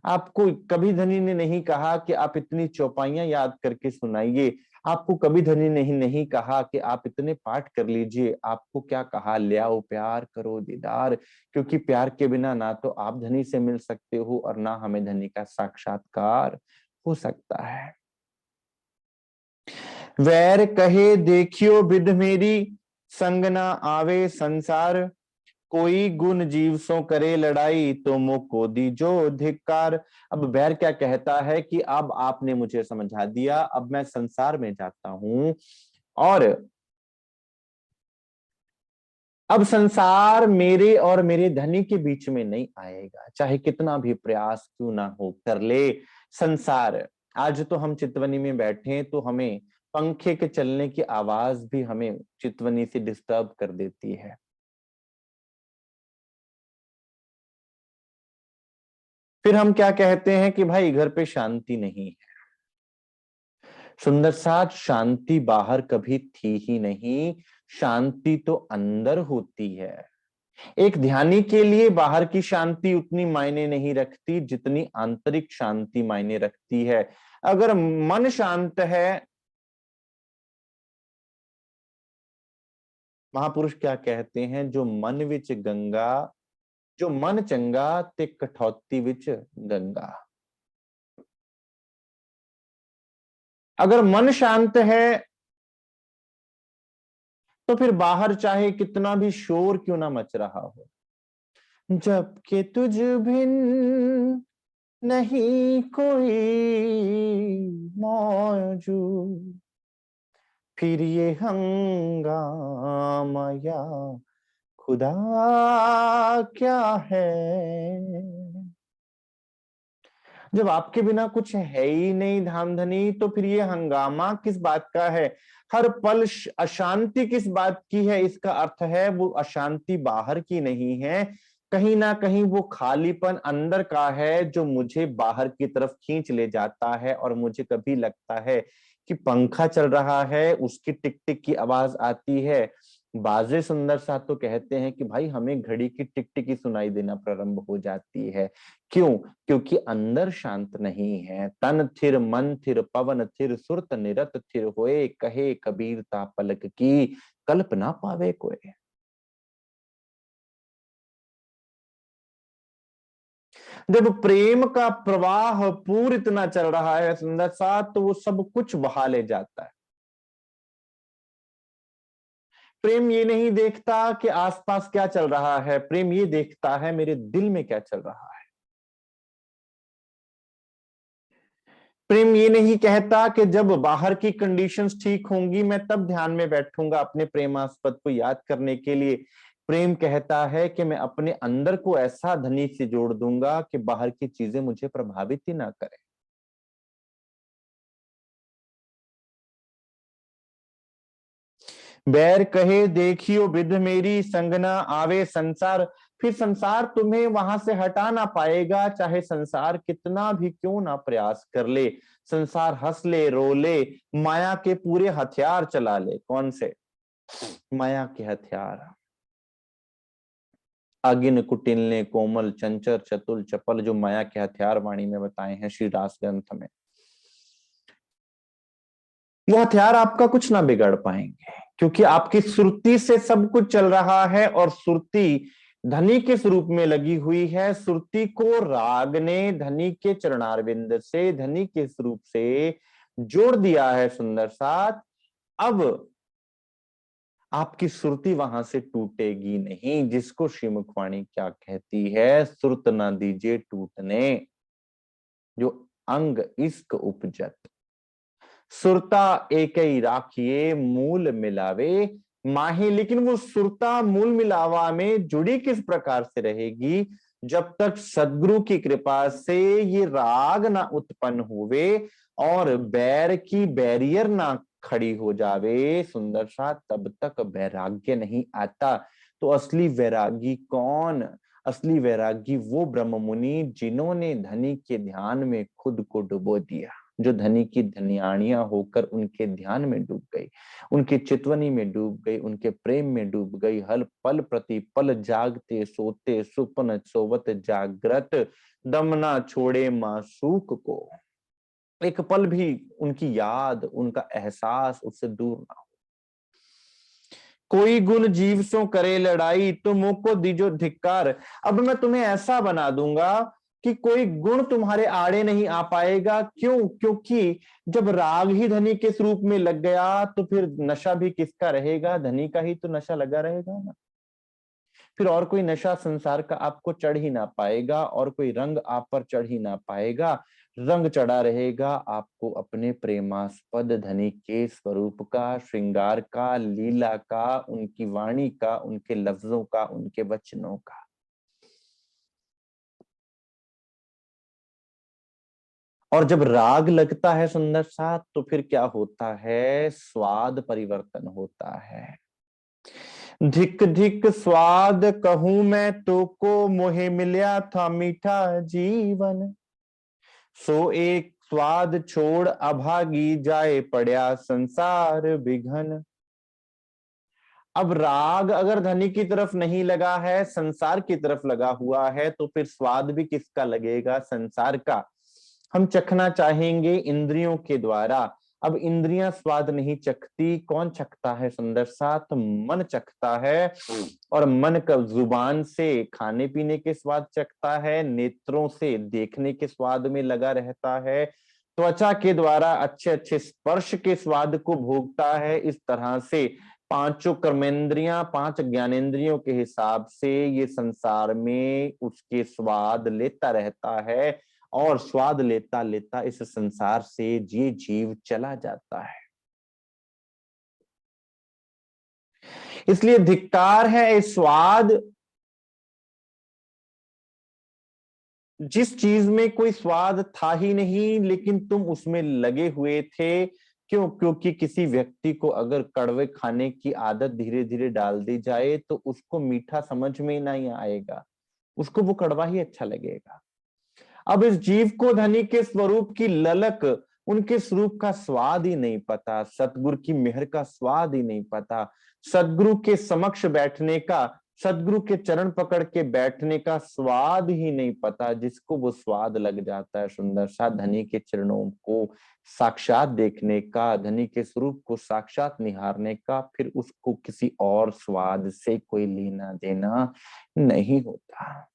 आपको कभी धनी ने नहीं कहा कि आप इतनी चौपाइयां याद करके सुनाइए, आपको कभी धनी नहीं नहीं कहा कि आप इतने पाठ कर लीजिए। आपको क्या कहा? ले आओ प्यार करो दीदार। क्योंकि प्यार के बिना ना तो आप धनी से मिल सकते हो और ना हमें धनी का साक्षात्कार हो सकता है। वैर कहे देखियो विध मेरी, संग ना आवे संसार। कोई गुण जीव सो करे लड़ाई, तो मुको दीजो धिक्कार। अब बैर क्या कहता है कि अब आपने मुझे समझा दिया, अब मैं संसार में जाता हूं और अब संसार मेरे और मेरे धनी के बीच में नहीं आएगा, चाहे कितना भी प्रयास क्यों ना हो कर ले संसार। आज तो हम चितवनी में बैठे हैं, तो हमें पंखे के चलने की आवाज भी हमें चितवनी से डिस्टर्ब कर देती है। फिर हम क्या कहते हैं कि भाई घर पे शांति नहीं है। सुंदर साथ शांति बाहर कभी थी ही नहीं, शांति तो अंदर होती है। एक ध्यानी के लिए बाहर की शांति उतनी मायने नहीं रखती जितनी आंतरिक शांति मायने रखती है। अगर मन शांत है, महापुरुष क्या कहते हैं, जो मन विच गंगा, जो मन चंगा ते कठौती विच गंगा। अगर मन शांत है तो फिर बाहर चाहे कितना भी शोर क्यों ना मच रहा हो, जबकि तुझ बिन नहीं कोई मौजूद, फिर ये हंगामा या खुदा क्या है। जब आपके बिना कुछ है ही नहीं धाम धनी, तो फिर ये हंगामा किस बात का है, हर पल अशांति किस बात की है। इसका अर्थ है वो अशांति बाहर की नहीं है, कहीं ना कहीं वो खालीपन अंदर का है, जो मुझे बाहर की तरफ खींच ले जाता है। और मुझे कभी लगता है कि पंखा चल रहा है, उसकी टिक टिक की आवाज आती है। बाजे सुंदर साहब तो कहते हैं कि भाई हमें घड़ी की टिक टिक ही सुनाई देना प्रारंभ हो जाती है। क्यों? क्योंकि अंदर शांत नहीं है। तन थिर मन थिर पवन थिर सुरत निरत थिर होए, कहे कबीर ता पलक की कल्पना पावे कोई। जब प्रेम का प्रवाह पूर इतना चल रहा है सुंदर सा, तो वो सब कुछ बहा ले जाता है। प्रेम ये नहीं देखता कि आसपास क्या चल रहा है, प्रेम ये देखता है मेरे दिल में क्या चल रहा है। प्रेम ये नहीं कहता कि जब बाहर की कंडीशंस ठीक होंगी मैं तब ध्यान में बैठूंगा अपने प्रेमास्पद को याद करने के लिए। प्रेम कहता है कि मैं अपने अंदर को ऐसा धनी से जोड़ दूंगा कि बाहर की चीजें मुझे प्रभावित ही ना करें। बैर कहे देखियो विध मेरी, संग ना आवे संसार। फिर संसार तुम्हें वहां से हटा ना पाएगा, चाहे संसार कितना भी क्यों ना प्रयास कर ले। संसार हंस ले रो ले, माया के पूरे हथियार चला ले। कौन से? माया के हथियार। अगिन कुटिलने कोमल चंचर चतुल चपल, जो माया के हथियार वाणी में बताए हैं श्री रास ग्रंथ में, वो हथियार आपका कुछ ना बिगाड़ पाएंगे, क्योंकि आपकी सुरती से सब कुछ चल रहा है। और सुरती धनी के स्वरूप में लगी हुई है। सुरती को राग ने धनी के चरणारविंद से, धनी के स्वरूप से जोड़ दिया है सुंदर साथ। अब आपकी सुरती वहां से टूटेगी नहीं, जिसको श्रीमुखवाणी क्या कहती है, सुरत ना दीजिए टूटने, जो अंग इश्क उपजत, सुरता एक ही राखिए मूल मिलावे माही। लेकिन वो सुरता मूल मिलावा में जुड़ी किस प्रकार से रहेगी, जब तक सदगुरु की कृपा से ये राग ना उत्पन्न हुए और बैर की बैरियर ना खड़ी हो जावे सुंदर सा, तब तक वैराग्य नहीं आता। तो असली वैरागी कौन? असली वैरागी वो ब्रह्म मुनि जिन्होंने धनी के ध्यान में खुद को डुबो दिया, जो धनी की धनियाणियां होकर उनके ध्यान में डूब गई, उनकी चितवनी में डूब गई, उनके प्रेम में डूब गई। हर पल प्रति पल जागते सोते सुपन सोवत जागृत, दम ना छोड़े मासूक को। एक पल भी उनकी याद, उनका एहसास उससे दूर ना हो। कोई गुण जीव सो करे लड़ाई, तो मुंह को दीजो धिक्कार। अब मैं तुम्हें ऐसा बना दूंगा कि कोई गुण तुम्हारे आड़े नहीं आ पाएगा। क्यों? क्योंकि जब राग ही धनी के स्वरूप में लग गया, तो फिर नशा भी किसका रहेगा? धनी का ही तो नशा लगा रहेगा ना। फिर और कोई नशा संसार का आपको चढ़ ही ना पाएगा, और कोई रंग आप पर चढ़ ही ना पाएगा। रंग चढ़ा रहेगा आपको अपने प्रेमास्पद धनी के स्वरूप का, श्रृंगार का, लीला का, उनकी वाणी का, उनके लफ्जों का, उनके वचनों का। और जब राग लगता है सुंदर सा, तो फिर क्या होता है? स्वाद परिवर्तन होता है। धिक धिक स्वाद कहूं मैं तो को, मोहे मिलया था मीठा जीवन। सो एक स्वाद छोड़ अभागी, जाए पड़या संसार बिघन। अब राग अगर धनी की तरफ नहीं लगा है, संसार की तरफ लगा हुआ है, तो फिर स्वाद भी किसका लगेगा? संसार का। हम चखना चाहेंगे इंद्रियों के द्वारा। अब इंद्रियां स्वाद नहीं चखती, कौन चखता है सुंदर साथ? मन चखता है। और मन का जुबान से खाने पीने के स्वाद चखता है, नेत्रों से देखने के स्वाद में लगा रहता है, त्वचा के द्वारा अच्छे अच्छे स्पर्श के स्वाद को भोगता है। इस तरह से पांचों कर्मेंद्रियां, पांच ज्ञानेंद्रियों के हिसाब से ये संसार में उसके स्वाद लेता रहता है, और स्वाद लेता लेता इस संसार से ये जीव चला जाता है। इसलिए धिक्कार है इस स्वाद, जिस चीज में कोई स्वाद था ही नहीं लेकिन तुम उसमें लगे हुए थे। क्यों? क्योंकि किसी व्यक्ति को अगर कड़वे खाने की आदत धीरे धीरे डाल दी जाए तो उसको मीठा समझ में ही नहीं आएगा, उसको वो कड़वा ही अच्छा लगेगा। अब इस जीव को धनी के स्वरूप की ललक, उनके स्वरूप का स्वाद ही नहीं पता, सतगुरु की मेहर का स्वाद ही नहीं पता, सदगुरु के समक्ष बैठने का, सदगुरु के चरण पकड़ के बैठने का स्वाद ही नहीं पता। जिसको वो स्वाद लग जाता है सुंदर सा धनी के चरणों को साक्षात देखने का, धनी के स्वरूप को साक्षात निहारने का, फिर उसको किसी और स्वाद से कोई लेना देना नहीं होता।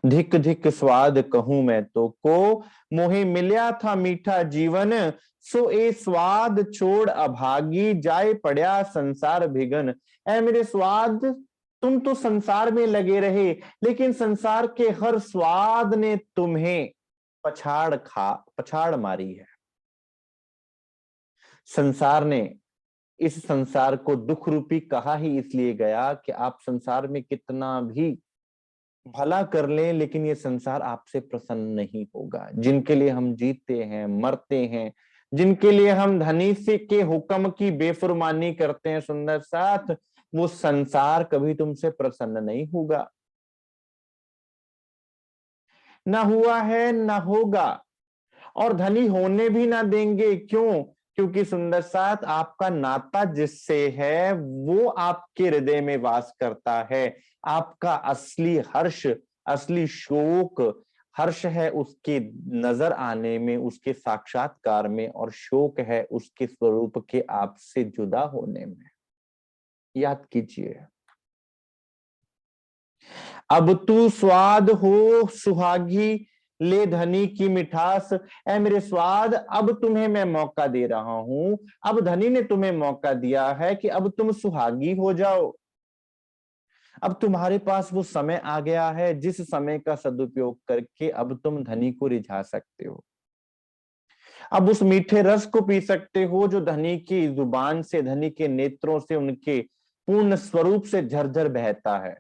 धिक धिक स्वाद कहूं मैं तो को, मोहे मिल्या था मीठा जीवन, सो ए स्वाद छोड़ अभागी, जाए पड़ा संसार भिगन। ऐ मेरे स्वाद, तुम तो संसार में लगे रहे, लेकिन संसार के हर स्वाद ने तुम्हें पछाड़ मारी है। संसार ने, इस संसार को दुख रूपी कहा ही इसलिए गया कि आप संसार में कितना भी भला कर लें, लेकिन ये संसार आपसे प्रसन्न नहीं होगा। जिनके लिए हम जीते हैं, मरते हैं, जिनके लिए हम धनी से के हुक्म की बेफरमानी करते हैं सुंदर साथ, वो संसार कभी तुमसे प्रसन्न नहीं होगा। ना हुआ है, ना होगा, और धनी होने भी ना देंगे। क्यों? क्योंकि सुंदर साथ आपका नाता जिससे है वो आपके हृदय में वास करता है। आपका असली हर्ष, असली शोक, हर्ष है उसके नजर आने में, उसके साक्षात्कार में, और शोक है उसके स्वरूप के आपसे जुदा होने में। याद कीजिए। अब तू स्वाद हो सुहागी, ले धनी की मिठास। ऐ मेरे स्वाद, अब तुम्हें मैं मौका दे रहा हूं, अब धनी ने तुम्हें मौका दिया है कि अब तुम सुहागी हो जाओ। अब तुम्हारे पास वो समय आ गया है जिस समय का सदुपयोग करके अब तुम धनी को रिझा सकते हो। अब उस मीठे रस को पी सकते हो जो धनी की जुबान से, धनी के नेत्रों से, उनके पूर्ण स्वरूप से झरझर बहता है।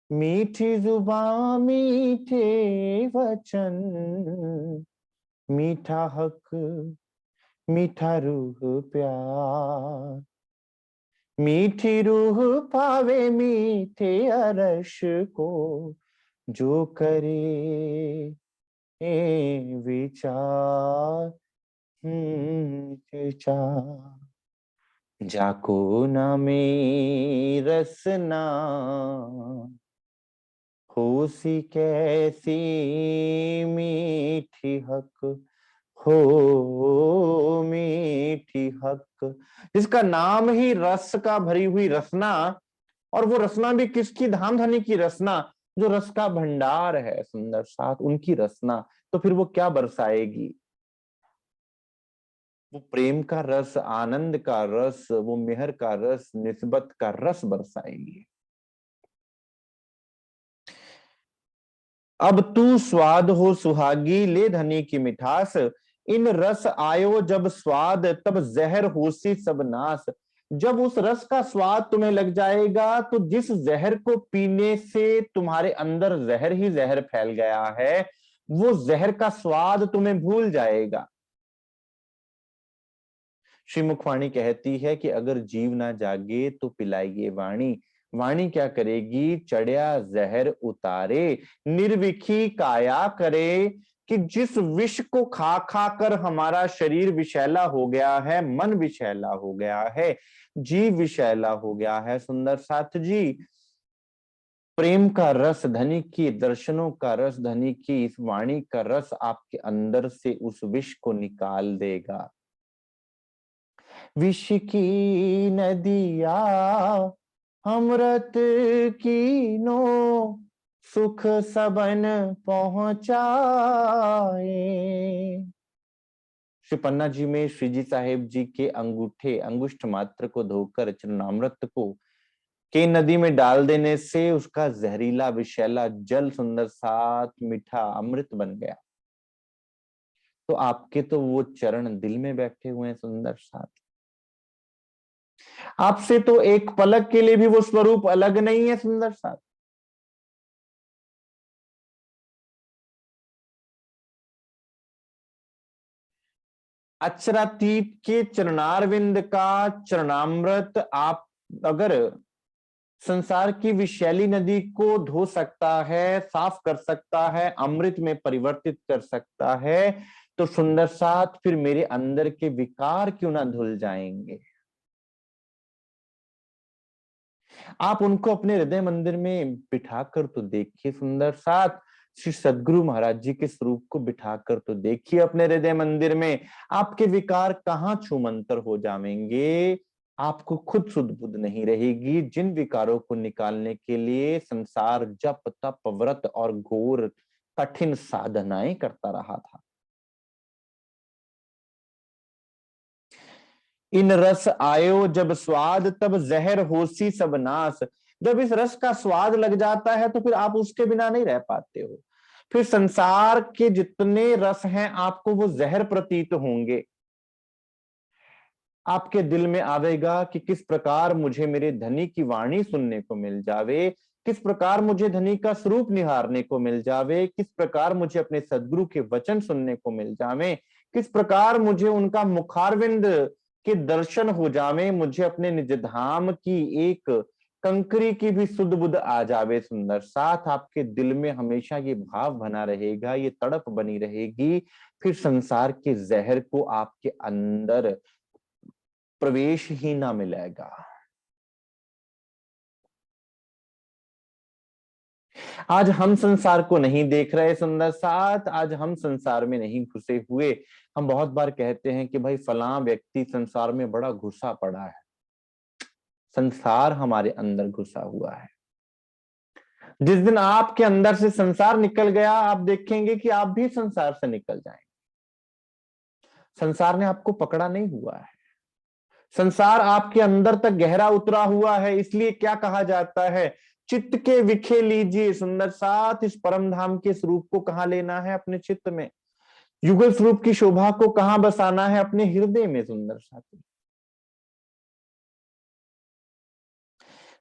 मीठी जुबान मीठे वचन, मीठा हक मीठा रूह प्यार, मीठी रूह पावे मीठे अरश को, जो करे विचार विचार। जाको न में रसना, होसी कैसी मीठी हक, हो मीठी हक। जिसका नाम ही रस का भरी हुई रसना, और वो रसना भी किसकी? धाम धनी की रसना, जो रस का भंडार है सुंदर साथ, उनकी रसना। तो फिर वो क्या बरसाएगी? वो प्रेम का रस, आनंद का रस, वो मेहर का रस, निस्बत का रस बरसाएगी। अब तू स्वाद हो सुहागी, ले धनी की मिठास। इन रस आयो जब स्वाद, तब जहर होसी सब नास। जब उस रस का स्वाद तुम्हें लग जाएगा तो जिस जहर को पीने से तुम्हारे अंदर जहर ही जहर फैल गया है, वो जहर का स्वाद तुम्हें भूल जाएगा। श्री मुखवाणी कहती है कि अगर जीव ना जागे तो पिलाइए वाणी। वाणी क्या करेगी? चढ़िया जहर उतारे, निर्विखी काया करे, कि जिस विष को खा खा कर हमारा शरीर विषैला हो गया है, मन विषैला हो गया है, जीव विषैला हो गया है, सुंदर साथ जी, प्रेम का रस, धनी की दर्शनों का रस, धनी की इस वाणी का रस आपके अंदर से उस विष को निकाल देगा। विष की नदिया अमृत की नो, सुख सबन पहुंचाए। श्री पन्ना जी में श्री जी साहेब जी के अंगूठे अंगुष्ठ मात्र को धोकर चरणामृत को के नदी में डाल देने से उसका जहरीला विषैला जल सुंदर साथ मीठा अमृत बन गया। तो आपके तो वो चरण दिल में बैठे हुए हैं सुंदर साथ। आपसे तो एक पलक के लिए भी वो स्वरूप अलग नहीं है सुंदर साथ। अक्षरातीत के चरणारविंद का चरणामृत आप अगर संसार की विषैली नदी को धो सकता है, साफ कर सकता है, अमृत में परिवर्तित कर सकता है, तो सुंदर साथ फिर मेरे अंदर के विकार क्यों ना धुल जाएंगे। आप उनको अपने हृदय मंदिर में बिठाकर तो देखिए सुंदर साथ, श्री सदगुरु महाराज जी के स्वरूप को बिठाकर तो देखिए अपने हृदय मंदिर में, आपके विकार कहाँ छूमंतर हो जाएंगे। आपको खुद सुध बुध नहीं रहेगी। जिन विकारों को निकालने के लिए संसार जप तप व्रत और घोर कठिन साधनाएं करता रहा था। इन रस आयो जब स्वाद, तब जहर होसी सब नाश। जब इस रस का स्वाद लग जाता है तो फिर आप उसके बिना नहीं रह पाते हो। फिर संसार के जितने रस हैं आपको वो जहर प्रतीत होंगे। आपके दिल में आवेगा कि किस प्रकार मुझे मेरे धनी की वाणी सुनने को मिल जावे, किस प्रकार मुझे धनी का स्वरूप निहारने को मिल जावे, किस प्रकार मुझे अपने सदगुरु के वचन सुनने को मिल जावे, किस प्रकार मुझे उनका मुखारविंद के दर्शन हो जावे, मुझे अपने निज धाम की एक कंकरी की भी सुध बुध आ जावे। सुंदर साथ आपके दिल में हमेशा ये भाव बना रहेगा, ये तड़प बनी रहेगी। फिर संसार के जहर को आपके अंदर प्रवेश ही ना मिलेगा। आज हम संसार को नहीं देख रहे सुंदर साथ, आज हम संसार में नहीं घुसे हुए। हम बहुत बार कहते हैं कि भाई फलां व्यक्ति संसार में बड़ा घुसा पड़ा है। संसार हमारे अंदर घुसा हुआ है। जिस दिन आपके अंदर से संसार निकल गया, आप देखेंगे कि आप भी संसार से निकल जाएंगे। संसार ने आपको पकड़ा नहीं हुआ है। संसार आपके अंदर तक गहरा उतरा हुआ है। इसलिए क्या कहा जाता है, चित्त के विखे लीजिए सुंदर साथ, इस परम धाम के स्वरूप को कहां लेना है, अपने चित्त में। युगल स्वरूप की शोभा को कहां बसाना है, अपने हृदय में सुंदर साथी।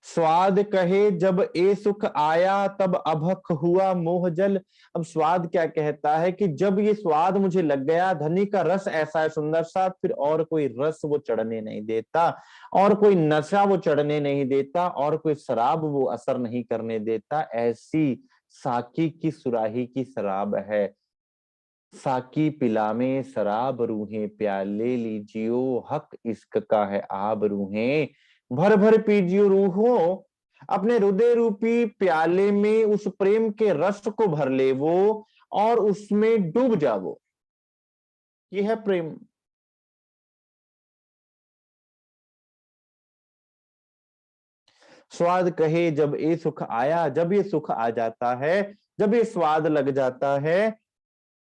स्वाद कहे जब ए सुख आया, तब अभक हुआ मोह जल। अब स्वाद क्या कहता है कि जब ये स्वाद मुझे लग गया, धनी का रस ऐसा है सुंदर साथ, फिर और कोई रस वो चढ़ने नहीं देता, और कोई नशा वो चढ़ने नहीं देता, और कोई शराब वो असर नहीं करने देता। ऐसी साकी की सुराही की शराब है। साकी पिलामे शराब रूहें, प्याले लीजियो हक इश्क का है आब रूहें। भर भर पीजियो रूहो, अपने हृदय रूपी प्याले में उस प्रेम के रस को भर ले वो, और उसमें डूब जाओ। ये है प्रेम। स्वाद कहे जब ये सुख आया, जब ये सुख आ जाता है, जब ये स्वाद लग जाता है,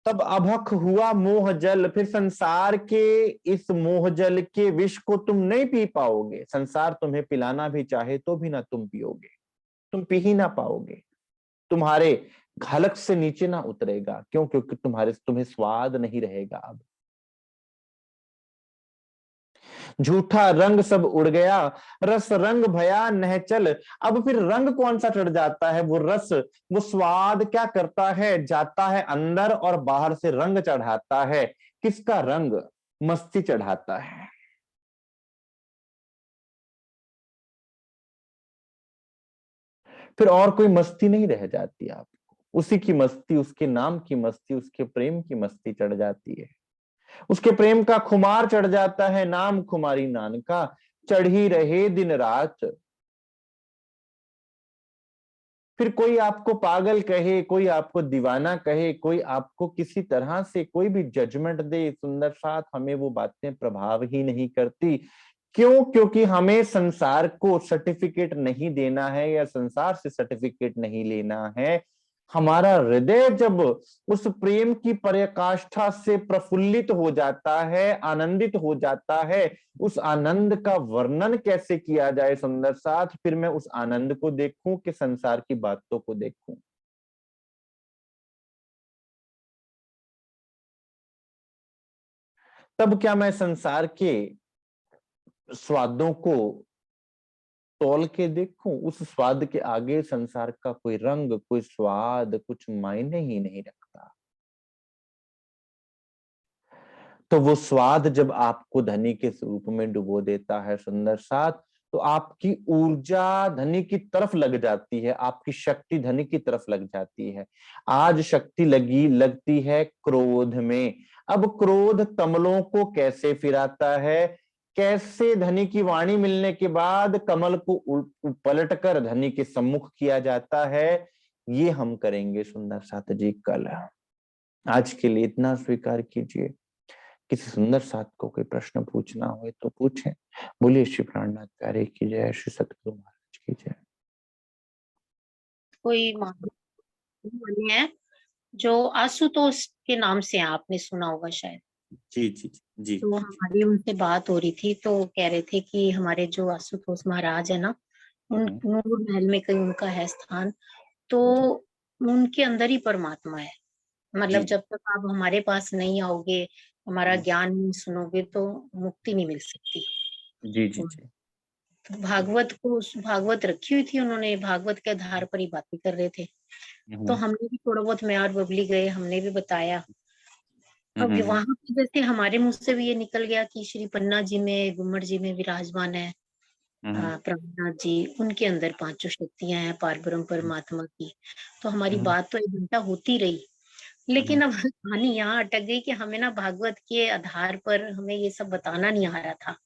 तब अभक हुआ मोह जल। फिर संसार के इस मोह जल के विष को तुम नहीं पी पाओगे। संसार तुम्हें पिलाना भी चाहे तो भी ना तुम पियोगे, तुम पी ही ना पाओगे। तुम्हारे हलक से नीचे ना उतरेगा। क्यों? क्योंकि तुम्हें स्वाद नहीं रहेगा। अब झूठा रंग सब उड़ गया, रस रंग भया नहचल। अब फिर रंग कौन सा चढ़ जाता है? वो रस, वो स्वाद क्या करता है, जाता है अंदर और बाहर से रंग चढ़ाता है। किसका रंग? मस्ती चढ़ाता है। फिर और कोई मस्ती नहीं रह जाती आप। उसी की मस्ती, उसके नाम की मस्ती, उसके प्रेम की मस्ती चढ़ जाती है। उसके प्रेम का खुमार चढ़ जाता है, नाम खुमारी नानका चढ़ी रहे दिन रात। फिर कोई आपको पागल कहे, कोई आपको दीवाना कहे, कोई आपको किसी तरह से कोई भी जजमेंट दे, सुंदर साथ, हमें वो बातें प्रभाव ही नहीं करती। क्यों? क्योंकि हमें संसार को सर्टिफिकेट नहीं देना है या संसार से सर्टिफिकेट नहीं लेना है। हमारा हृदय जब उस प्रेम की पराकाष्ठा से प्रफुल्लित हो जाता है, आनंदित हो जाता है, उस आनंद का वर्णन कैसे किया जाए सुंदर साथ, फिर मैं उस आनंद को देखूं कि संसार की बातों को देखूं। तब क्या मैं संसार के स्वादों को तौल के देखूं? उस स्वाद के आगे संसार का कोई रंग, कोई स्वाद, कुछ मायने ही नहीं रखता। तो वो स्वाद जब आपको धनी के रूप में डुबो देता है सुंदर साथ, तो आपकी ऊर्जा धनी की तरफ लग जाती है, आपकी शक्ति धनी की तरफ लग जाती है। आज शक्ति लगती है क्रोध में। अब क्रोध कमलों को कैसे फिराता है, कैसे धनी की वाणी मिलने के बाद कमल को पलटकर धनी के सम्मुख किया जाता है, ये हम करेंगे सुंदर साथ जी कल। आज के लिए इतना स्वीकार कीजिए। किसी सुंदर साथ को कोई प्रश्न पूछना हो तो पूछें। बोलिए श्री प्राणनाथ प्यारे की जय, श्री सतगुरु महाराज की जय। कोई मालूम है जो आशुतोष के नाम से आपने सुना होगा शायद। जी जी जी। तो हमारी उनसे बात हो रही थी, तो कह रहे थे कि हमारे जो आशुतोष महाराज है ना, उन नूर महल में कहीं उनका है स्थान, तो उनके अंदर ही परमात्मा है। मतलब जब तक आप हमारे पास नहीं आओगे, हमारा ज्ञान नहीं सुनोगे, तो मुक्ति नहीं मिल सकती। जी जी जी। तो भागवत रखी हुई थी उन्होंने, भागवत के आधार पर ही बातें कर रहे थे। तो हमने भी थोड़ा बहुत, मैं और बबली गए, हमने भी बताया। अब वहां पे जैसे हमारे मुंह से भी ये निकल गया कि श्री पन्ना जी में, गुम्मट जी में विराजमान है प्रभुनाथ जी, उनके अंदर पांचों शक्तियां हैं पारब्रह्म परमात्मा की। तो हमारी बात तो 1 घंटा होती रही, लेकिन अब कहानी यहाँ अटक गई कि हमें ना भागवत के आधार पर हमें ये सब बताना नहीं आ रहा था।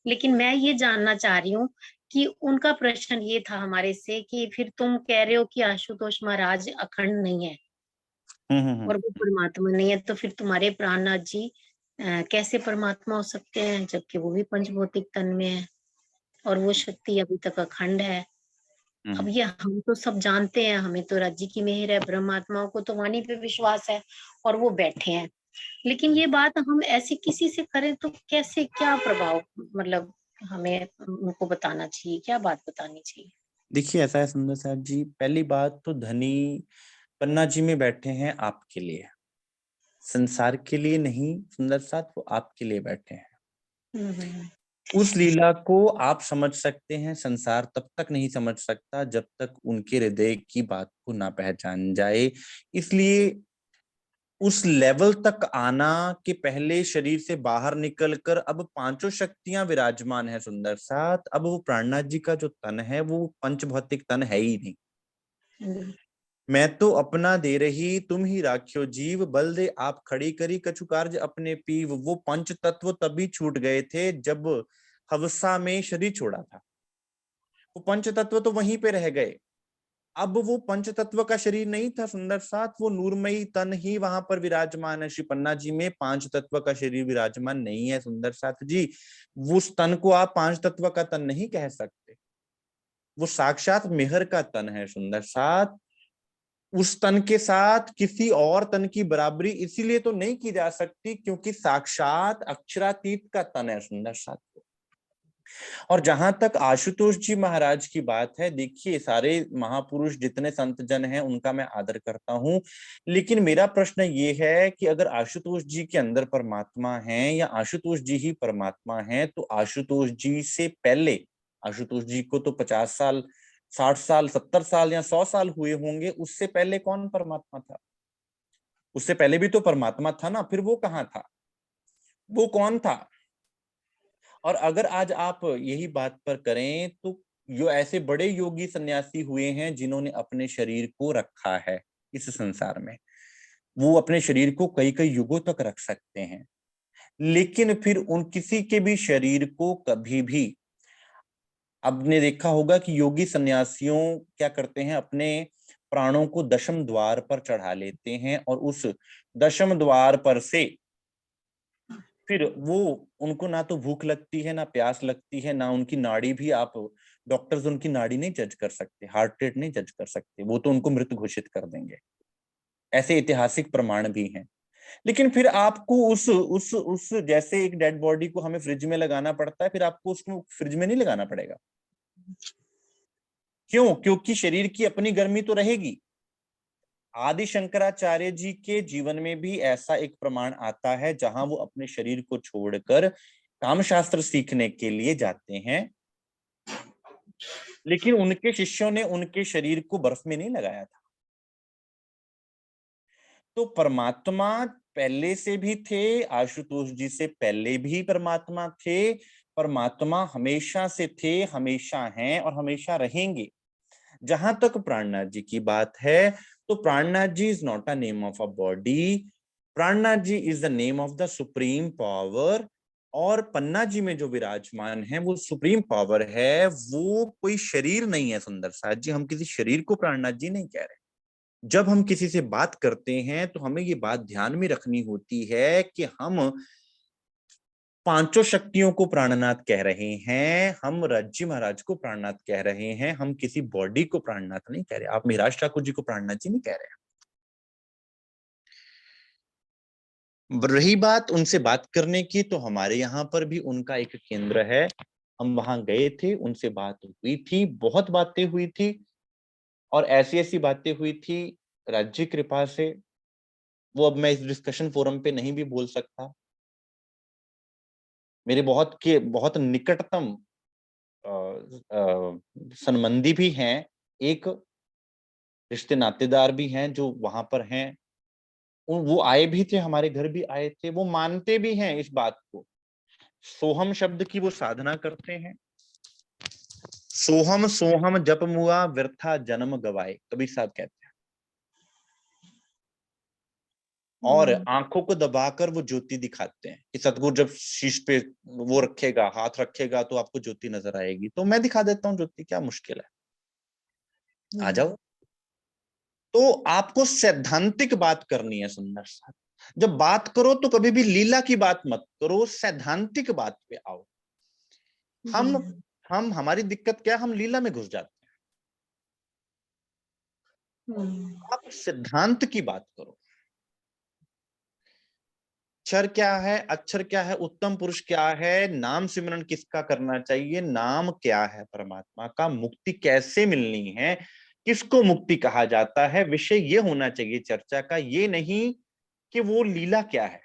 लेकिन मैं ये जानना चाह रही हूँ कि उनका प्रश्न ये था हमारे से कि फिर तुम कह रहे हो कि आशुतोष महाराज अखंड नहीं है और वो परमात्मा नहीं है, तो फिर तुम्हारे प्राणनाथ जी कैसे परमात्मा हो सकते हैं, जबकि वो भी पंचभौतिक तन में है और वो शक्ति अभी तक अखंड है। अब ये हम तो सब जानते हैं, हमें तो राज्य की मेहर है, ब्रह्मात्माओं को तो वाणी पे विश्वास है और वो बैठे हैं। लेकिन ये बात हम ऐसे किसी से करें तो कैसे, क्या प्रभाव, मतलब हमें उनको बताना चाहिए, क्या बात बतानी चाहिए? देखिए ऐसा है सुंदर साहब जी, पहली बात तो धनी पन्ना जी में बैठे हैं आपके लिए, संसार के लिए नहीं सुंदर साथ, वो आपके लिए बैठे हैं। उस लीला को आप समझ सकते हैं, संसार तब तक नहीं समझ सकता जब तक उनके हृदय की बात को ना पहचान जाए। इसलिए उस लेवल तक आना कि पहले शरीर से बाहर निकलकर अब पांचों शक्तियां विराजमान है सुंदर साथ, अब वो प्राणनाथ जी का जो तन है वो पंचभौतिक तन है ही नहीं। मैं तो अपना दे रही तुम ही राख्यो जीव, बल दे आप खड़ी करी कछु कार्य अपने पीव। वो पंच तत्व तभी छूट गए थे जब हवसा में शरीर छोड़ा था, वो पंच तत्व तो वहीं पे रह गए। अब वो पंच तत्व का शरीर नहीं था सुंदर साथ, वो नूरमयी तन ही वहां पर विराजमान है। श्री पन्ना जी में पांच तत्व का शरीर विराजमान नहीं है सुंदर साथ जी। वो उस तन को आप पांच तत्व का तन नहीं कह सकते, वो साक्षात मेहर का तन है सुंदर साथ। उस तन के साथ किसी और तन की बराबरी इसीलिए तो नहीं की जा सकती क्योंकि साक्षात अक्षरातीत का तन है सुंदर साथ। और जहां तक आशुतोष जी महाराज की बात है, देखिए सारे महापुरुष जितने संत जन हैं उनका मैं आदर करता हूं, लेकिन मेरा प्रश्न ये है कि अगर आशुतोष जी के अंदर परमात्मा है या आशुतोष जी ही परमात्मा है, तो आशुतोष जी से पहले, आशुतोष जी को तो 50 साल, 60 साल, 70 साल या 100 साल हुए होंगे, उससे पहले कौन परमात्मा था? उससे पहले भी तो परमात्मा था ना, फिर वो कहाँ था? वो कौन था? और अगर आज आप यही बात पर करें तो जो ऐसे बड़े योगी सन्यासी हुए हैं जिन्होंने अपने शरीर को रखा है, इस संसार में। वो अपने शरीर को कई कई युगों तक रख सकते हैं, लेकिन फिर उन किसी के भी शरीर को कभी भी, आपने देखा होगा कि योगी सन्यासियों क्या करते हैं, अपने प्राणों को दशम द्वार पर चढ़ा लेते हैं और उस दशम द्वार पर से फिर वो, उनको ना तो भूख लगती है ना प्यास लगती है, ना उनकी नाड़ी भी, आप डॉक्टर्स उनकी नाड़ी नहीं जज कर सकते, हार्ट रेट नहीं जज कर सकते, वो तो उनको मृत घोषित कर देंगे। ऐसे ऐतिहासिक प्रमाण भी हैं। लेकिन फिर आपको उस जैसे एक डेड बॉडी को हमें फ्रिज में लगाना पड़ता है, फिर आपको उसको फ्रिज में नहीं लगाना पड़ेगा। क्यों? क्योंकि शरीर की अपनी गर्मी तो रहेगी। आदि शंकराचार्य जी के जीवन में भी ऐसा एक प्रमाण आता है जहां वो अपने शरीर को छोड़कर कामशास्त्र सीखने के लिए जाते हैं, लेकिन उनके शिष्यों ने उनके शरीर को बर्फ में नहीं लगाया था। तो परमात्मा पहले से भी थे, आशुतोष जी से पहले भी परमात्मा थे, परमात्मा हमेशा से थे, हमेशा हैं और हमेशा रहेंगे। जहां तक प्राणनाथ जी की बात है, तो Prannath ji is not a name of a body, Prannath ji is the name of the supreme power. और पन्ना जी में जो विराजमान है वो सुप्रीम पावर है, वो कोई शरीर नहीं है। सुंदर साथ जी, हम किसी शरीर को प्राणनाथ जी नहीं कह रहे। जब हम किसी से बात करते हैं तो हमें ये बात ध्यान में रखनी होती है कि हम पांचों शक्तियों को प्राणनाथ कह रहे हैं, हम राज्य महाराज को प्राणनाथ कह रहे हैं, हम किसी बॉडी को प्राणनाथ नहीं कह रहे। आप मिराज ठाकुर जी को प्राणनाथ जी नहीं कह रहे। रही बात उनसे बात करने की, तो हमारे यहाँ पर भी उनका एक केंद्र है, हम वहां गए थे, उनसे बात हुई थी, बहुत बातें हुई थी और ऐसी ऐसी बातें हुई थी राज्य कृपा से, वो अब मैं इस डिस्कशन फोरम पे नहीं भी बोल सकता। मेरे बहुत निकटतम संबंधी भी हैं, एक रिश्ते नातेदार भी हैं जो वहां पर हैं, वो आए भी थे, हमारे घर भी आए थे, वो मानते भी हैं इस बात को। सोहम शब्द की वो साधना करते हैं। सोहम सोहम जप मुआ व्यर्था जन्म गवाए, कबीर साहब कहते हैं। और आंखों को दबाकर वो ज्योति दिखाते हैं कि सतगुरु जब शीश पे वो रखेगा, हाथ रखेगा तो आपको ज्योति नजर आएगी। तो मैं दिखा देता हूँ ज्योति, क्या मुश्किल है, आ जाओ। तो आपको सैद्धांतिक बात करनी है सुंदर साथ। जब बात करो तो कभी भी लीला की बात मत करो, सैद्धांतिक बात पे आओ। हम हमारी दिक्कत क्या है, हम लीला में घुस जाते हैं। आप सिद्धांत की बात करो। क्षर क्या है, अक्षर क्या है, उत्तम पुरुष क्या है, नाम सिमरन किसका करना चाहिए, नाम क्या है परमात्मा का, मुक्ति कैसे मिलनी है, किसको मुक्ति कहा जाता है, विषय ये होना चाहिए चर्चा का, ये नहीं कि वो लीला क्या है।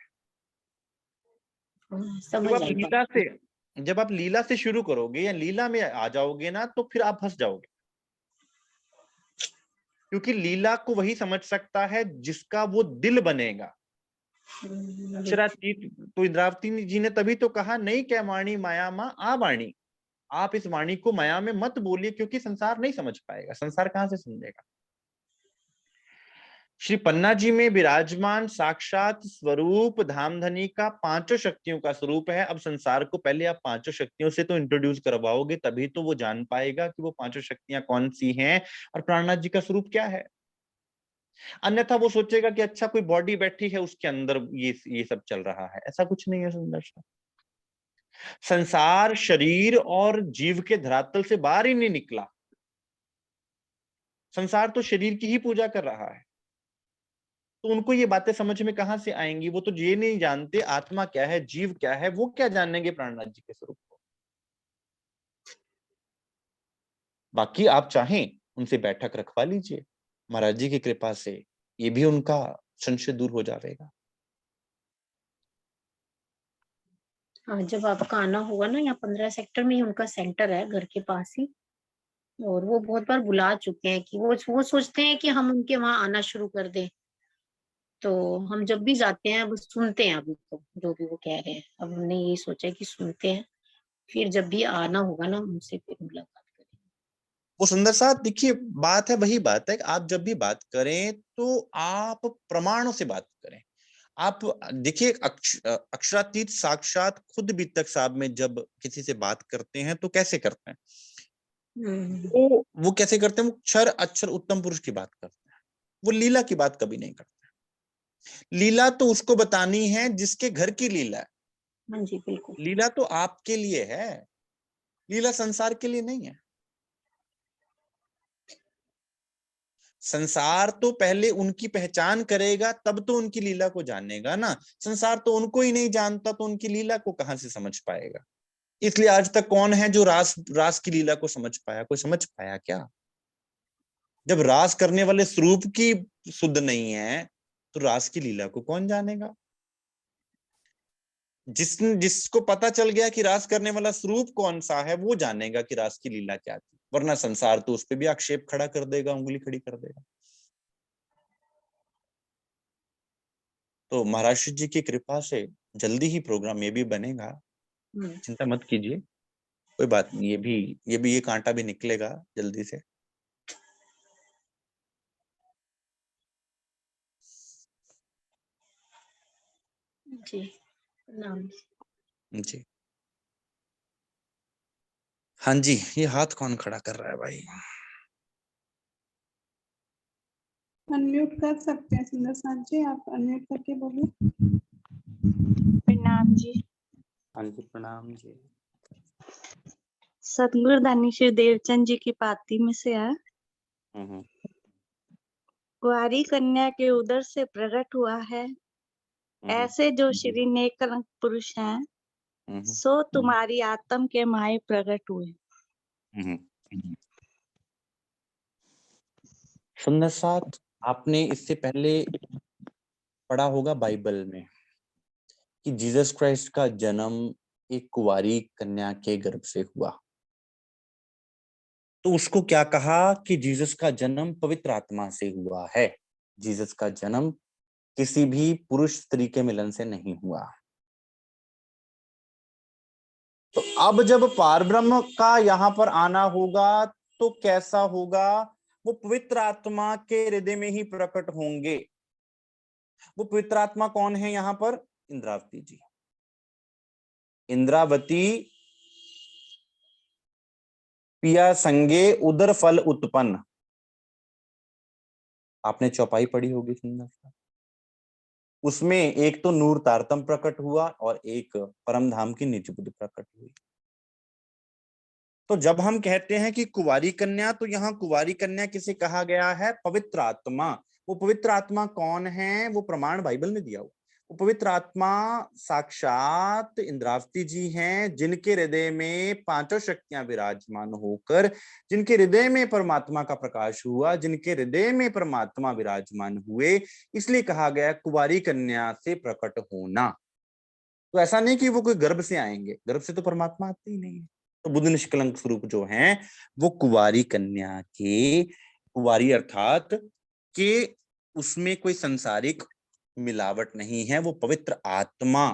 जब आप लीला से जब आप लीला से शुरू करोगे या लीला में आ जाओगे ना, तो फिर आप फंस जाओगे। क्योंकि लीला को वही समझ सकता है जिसका वो दिल बनेगा। अक्षरातीत तो इंद्रावती जी ने तभी तो कहा, नहीं क्या वाणी माया माँ आ वाणी। आप इस वाणी को माया में मत बोलिए, क्योंकि संसार नहीं समझ पाएगा, संसार कहां से समझेगा। श्री पन्ना जी में विराजमान साक्षात स्वरूप धामधनी का पांचों शक्तियों का स्वरूप है। अब संसार को पहले आप पांचों शक्तियों से तो इंट्रोड्यूस करवाओगे, तभी तो वो जान पाएगा कि वो पांचों शक्तियां कौन सी हैं और प्राणनाथ जी का स्वरूप क्या है। अन्यथा वो सोचेगा कि अच्छा कोई बॉडी बैठी है उसके अंदर ये सब चल रहा है। ऐसा कुछ नहीं है सुंदर सा। संसार शरीर और जीव के धरातल से बाहर ही नहीं निकला। संसार तो शरीर की ही पूजा कर रहा है। तो उनको ये बातें समझ में कहां से आएंगी, वो तो ये नहीं जानते आत्मा क्या है, जीव क्या है, वो क्या जानेंगे प्राणनाथ जी के स्वरूप को। बाकी आप चाहें उनसे बैठक रखवा लीजिए, महाराज जी की कृपा से ये भी उनका संशय दूर हो जाएगा। हाँ, जब आपका आना होगा ना, यहाँ 15 सेक्टर में ही उनका सेंटर है, घर के पास ही। और वो बहुत बार बुला चुके हैं कि वो सोचते हैं कि हम उनके वहां आना शुरू कर दें। तो हम जब भी जाते हैं, अब सुनते हैं, अभी तो जो भी वो कह रहे हैं, अब हमने यही सोचा है कि सुनते हैं, फिर जब भी आना होगा ना उनसे फिर मुलाकात करेंगे। वो सुंदर साथ देखिए, बात है, वही बात है कि आप जब भी बात करें तो आप प्रमाणों से बात करें। आप देखिए, अक्षरातीत साक्षात खुद भी तक साहब में जब किसी से बात करते हैं तो कैसे करते हैं, वो कैसे करते हैं, वो क्षर अक्षर उत्तम पुरुष की बात करते हैं, वो लीला की बात कभी नहीं करते। लीला तो उसको बतानी है जिसके घर की लीला है। हाँ जी, बिल्कुल। लीला तो आपके लिए है, लीला संसार के लिए नहीं है। संसार तो पहले उनकी पहचान करेगा, तब तो उनकी लीला को जानेगा ना। संसार तो उनको ही नहीं जानता, तो उनकी लीला को कहां से समझ पाएगा। इसलिए आज तक कौन है जो रास की लीला को समझ पाया? कोई समझ पाया क्या? जब रास करने वाले स्वरूप की शुद्ध नहीं है तो रास की लीला को कौन जानेगा? जिसको पता चल गया कि रास करने वाला स्वरूप कौन सा है, वो जानेगा कि रास की लीला क्या थी, वरना संसार तो उस पर भी आक्षेप खड़ा कर देगा, उंगली खड़ी कर देगा। तो महाराज श्री जी की कृपा से जल्दी ही प्रोग्राम ये भी बनेगा, चिंता मत कीजिए, कोई बात नहीं, ये कांटा भी निकलेगा जल्दी से। जी, नाम जी हाँ जी, ये हाथ कौन खड़ा कर रहा है भाई? अनम्यूट कर सकते हैं सुंदर साथ जी, आप अनम्यूट करके बोलिए। प्रणाम जी। हाँ जी, प्रणाम जी। सतगुरु दानी श्री देवचंद जी की पाती में से है। कुंवारी कन्या के उदर से प्रकट हुआ है, ऐसे जो श्री नेकलंक पुरुष हैं, सो तुम्हारी आत्म के माये प्रकट हुए। सुंदर साथ, आपने इससे पहले पढ़ा होगा बाइबल में कि जीसस क्राइस्ट का जन्म एक कुंवारी कन्या के गर्भ से हुआ। तो उसको क्या कहा कि जीसस का जन्म पवित्र आत्मा से हुआ है। जीसस का जन्म किसी भी पुरुष स्त्री के मिलन से नहीं हुआ। तो अब जब पारब्रह्म का यहाँ पर आना होगा तो कैसा होगा? वो पवित्र आत्मा के हृदय में ही प्रकट होंगे। वो पवित्र आत्मा कौन है यहाँ पर? इंद्रावती जी। इंद्रावती पिया संगे उदर फल उत्पन्न, आपने चौपाई पढ़ी होगी सुंदर सा। उसमें एक तो नूर तारतम प्रकट हुआ और एक परम धाम की निज बुद्ध प्रकट हुई। तो जब हम कहते हैं कि कुंवारी कन्या, तो यहाँ कुंवारी कन्या किसे कहा गया है? पवित्र आत्मा। वो पवित्र आत्मा कौन है? वो प्रमाण बाइबल में दिया हुआ। वो पवित्र आत्मा साक्षात इंद्रावती जी हैं, जिनके हृदय में पांचों शक्तियां विराजमान होकर, जिनके हृदय में परमात्मा का प्रकाश हुआ, जिनके हृदय में परमात्मा विराजमान हुए, इसलिए कहा गया कुंवारी कन्या से प्रकट होना। तो ऐसा नहीं कि वो कोई गर्भ से आएंगे, गर्भ से तो परमात्मा आते ही नहीं है। तो बुद्ध निष्कलंक स्वरूप जो हैं वो कुंवारी कन्या के, कुंवारी अर्थात के उसमें कोई सांसारिक मिलावट नहीं है, वो पवित्र आत्मा,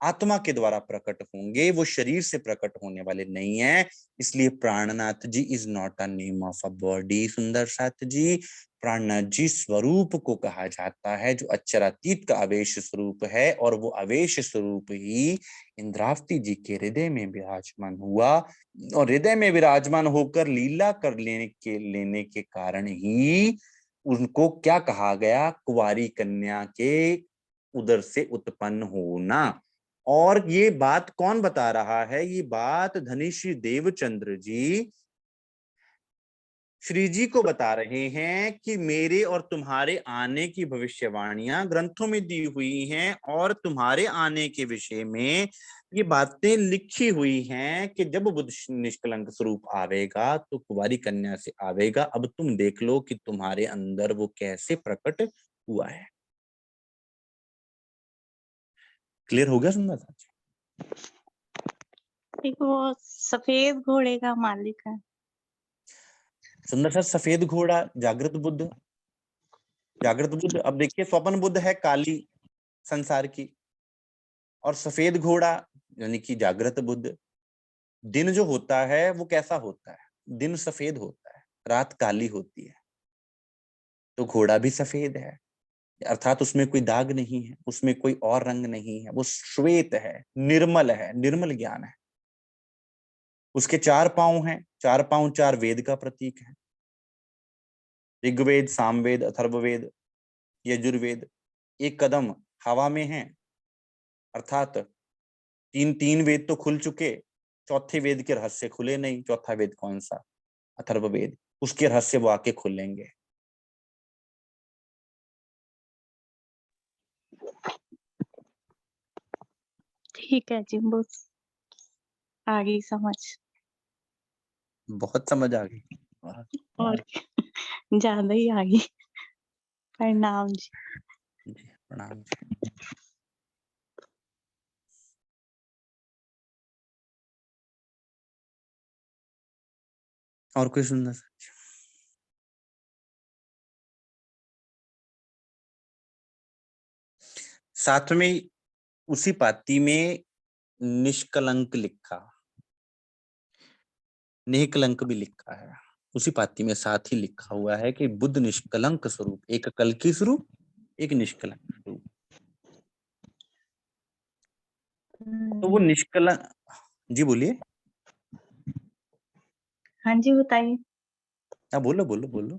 आत्मा के द्वारा प्रकट होंगे, वो शरीर से प्रकट होने वाले नहीं है। इसलिए Prannath ji is not a name of a body. सुंदर साथ जी, प्राणनाथ जी स्वरूप को कहा जाता है जो अक्षरातीत का आवेश स्वरूप है, और वो आवेश स्वरूप ही इंद्रावती जी के हृदय में विराजमान हुआ, और हृदय में विराजमान होकर लीला कर लेने के कारण ही उनको क्या कहा गया? कुंवारी कन्या के उदर से उत्पन्न होना। और ये बात कौन बता रहा है? ये बात धनी श्री देवचंद्र जी श्री जी को बता रहे हैं कि मेरे और तुम्हारे आने की भविष्यवाणियां ग्रंथों में दी हुई हैं, और तुम्हारे आने के विषय में ये बातें लिखी हुई हैं कि जब बुद्ध निष्कलंक स्वरूप आवेगा तो कुंवारी कन्या से आवेगा। अब तुम देख लो कि तुम्हारे अंदर वो कैसे प्रकट हुआ है। क्लियर हो गया सुंदर साथ? एक वो सफेद घोड़े का मालिक है। सुंदर सा सफेद घोड़ा जागृत बुद्ध। जागृत बुद्ध, अब देखिए स्वप्न बुद्ध है काली संसार की, और सफेद घोड़ा यानी कि जागृत बुद्ध। दिन जो होता है वो कैसा होता है? दिन सफेद होता है। रात काली होती है तो घोड़ा भी सफेद है, अर्थात उसमें कोई दाग नहीं है, उसमें कोई और रंग नहीं है, वो श्वेत है, निर्मल ज्ञान है। उसके 4 पांव हैं, 4 पांव 4 वेद का प्रतीक है, ऋग्वेद, सामवेद, अथर्ववेद, यजुर्वेद। एक कदम हवा में है, अर्थात 3 वेद तो खुल चुके, चौथे वेद के रहस्य खुले नहीं। चौथा वेद कौन सा? अथर्ववेद। उसके रहस्य वो आके खुलेंगे। ठीक है जी, बस आ गई समझ। बहुत समझ आ गई। और क्या, ज्यादा ही आ गई। प्रणाम जी। जी प्रणाम जी। और कोई सुनना सच? साथ में उसी पाती में निष्कलंक लिखा, निष्कलंक भी लिखा है उसी पाती में, साथ ही लिखा हुआ है कि बुद्ध निष्कलंक स्वरूप, एक कल्कि स्वरूप, एक निष्कलंक स्वरूप। तो वो निष्कलंक, जी बोलिए। हाँ जी बताइए। हाँ बोलो बोलो बोलो।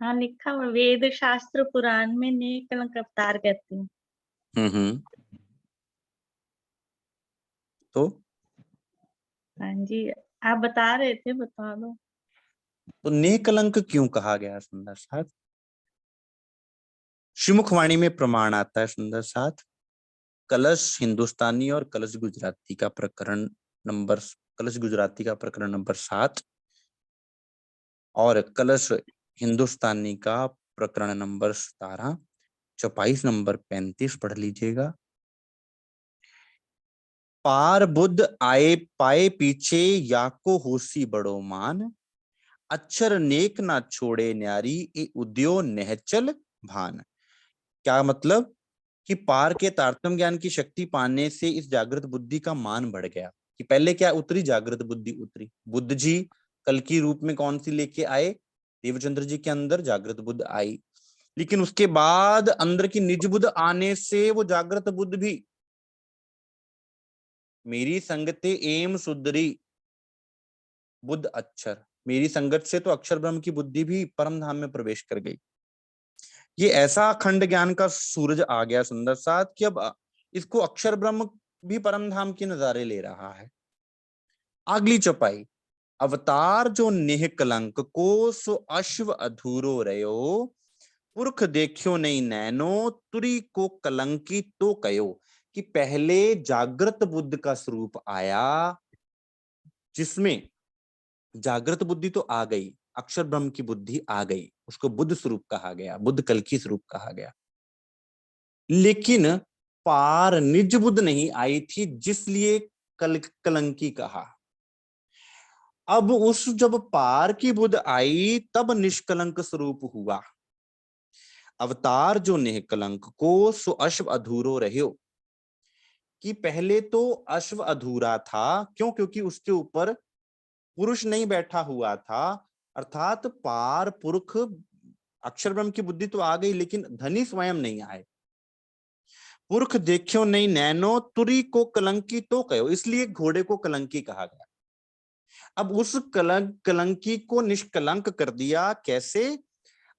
हाँ लिखा हुआ, वेद शास्त्र पुराण में निष्कलंक अवतार कहते हैं। हम्म। तो हाँ जी, आप बता रहे थे, बता दो। तो निष्कलंक क्यों कहा गया? सुंदर साथ श्रीमुखवाणी में प्रमाण आता है। सुंदर साथ कलश हिंदुस्तानी और कलश गुजराती का प्रकरण नंबर, कलश गुजराती का प्रकरण नंबर 7 और कलश हिंदुस्तानी का प्रकरण नंबर 17, चौपाई नंबर 35 पढ़ लीजिएगा। पार बुद्ध आए पाए पीछे, याको होसी बड़ो मान, अक्षर नेक ना छोड़े न्यारी, ए उद्यो नहचल भान। क्या मतलब? कि पार के तारतम्य ज्ञान की शक्ति पाने से इस जागृत बुद्धि का मान बढ़ गया। कि पहले क्या उतरी? जागृत बुद्धि उतरी। बुद्ध जी कल की रूप में कौन सी लेके आए? देवचंद्र जी के अंदर जागृत बुद्ध आई, लेकिन उसके बाद अंदर की निज बुद्ध आने से वो जागृत बुद्ध भी मेरी संगते एम सुधरी बुद्ध अक्षर, मेरी संगत से तो अक्षर ब्रह्म की बुद्धि भी परम धाम में प्रवेश कर गई। ये ऐसा अखंड ज्ञान का सूरज आ गया सुंदर साथ कि अब इसको अक्षर ब्रह्म भी परम धाम के नजारे ले रहा है। अगली चौपाई, अवतार जो नेह कलंक को, सो अश्व अधूरो रयो, पुरख देखियो नहीं नैनो, तुरी को कलंकी तो कयो। कि पहले जागृत बुद्ध का स्वरूप आया, जिसमें जागृत बुद्धि तो आ गई, अक्षर ब्रह्म की बुद्धि आ गई, उसको बुद्ध स्वरूप कहा गया, बुद्ध कल्कि स्वरूप कहा गया। लेकिन पार निज बुद्ध नहीं आई थी, जिसलिए कलंकी कहा। अब उस जब पार की बुद्ध आई तब निष्कलंक स्वरूप हुआ। अवतार जो निष्कलंक को, सो अश्व अधूरो रह्यो। कि पहले तो अश्व अधूरा था, क्यों? क्योंकि उसके ऊपर पुरुष नहीं बैठा हुआ था, अर्थात पार पुरुष अक्षर ब्रह्म की बुद्धि तो आ गई, लेकिन धनी स्वयं नहीं आए। पुरख देखियो नहीं नैनो, तुरी को कलंकी तो कहो, इसलिए घोड़े को कलंकी कहा गया। अब उस कलंकी को निष्कलंक कर दिया। कैसे?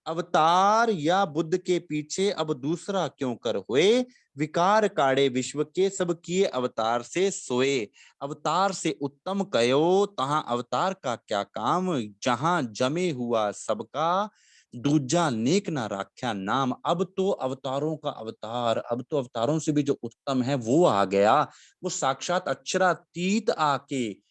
अवतार या बुद्ध के पीछे अब दूसरा क्यों कर हुए, विकार काड़े विश्व के, सब किए अवतार से सोए। अवतार से उत्तम कयो, तहां अवतार का क्या काम, जहां जमे हुआ सबका, दूजा नेक ना राख्या नाम। अब तो अवतारों का अवतार, अब तो अवतारों से भी जो उत्तम है वो आ गया, वो साक्षात अक्षरातीत आके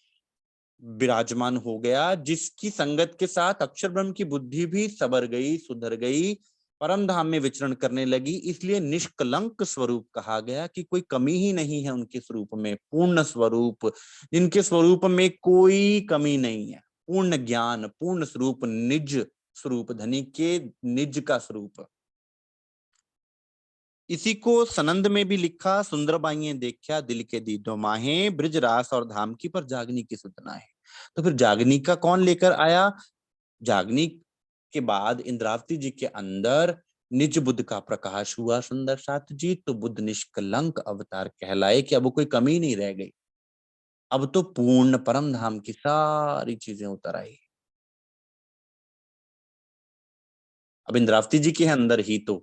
विराजमान हो गया, जिसकी संगत के साथ अक्षर ब्रह्म की बुद्धि भी सबर गई, सुधर गई, परम धाम में विचरण करने लगी। इसलिए निष्कलंक स्वरूप कहा गया कि कोई कमी ही नहीं है उनके स्वरूप में, पूर्ण स्वरूप, जिनके स्वरूप में कोई कमी नहीं है, पूर्ण ज्ञान, पूर्ण स्वरूप, निज स्वरूप, धनी के निज का स्वरूप। इसी को सनंद में भी लिखा, सुंदरबाइये देखा दिल के दीदो माहे, ब्रज रास और धाम की पर जागनी की सुतना है। तो फिर जागनी का कौन लेकर आया? जागने के बाद इंद्रावती जी के अंदर निज बुद्ध का प्रकाश हुआ सुंदर साथ जी, तो बुद्ध निष्कलंक अवतार कहलाए कि अब कोई कमी नहीं रह गई, अब तो पूर्ण परम धाम की सारी चीजें उतर आई। अब इंद्रावती जी के अंदर ही तो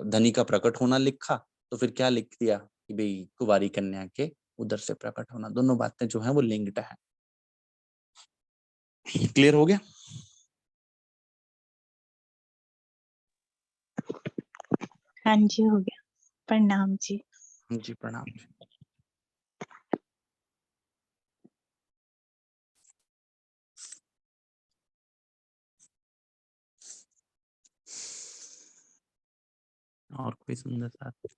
धनी का प्रकट होना लिखा, तो फिर क्या लिख दिया कि भाई कुंवारी कन्या के उधर से प्रकट होना, दोनों बातें जो है वो लिंक्ड है। क्लियर हो गया? हाँ जी, हो गया। प्रणाम जी। जी प्रणाम। और कोई सुंदर साथ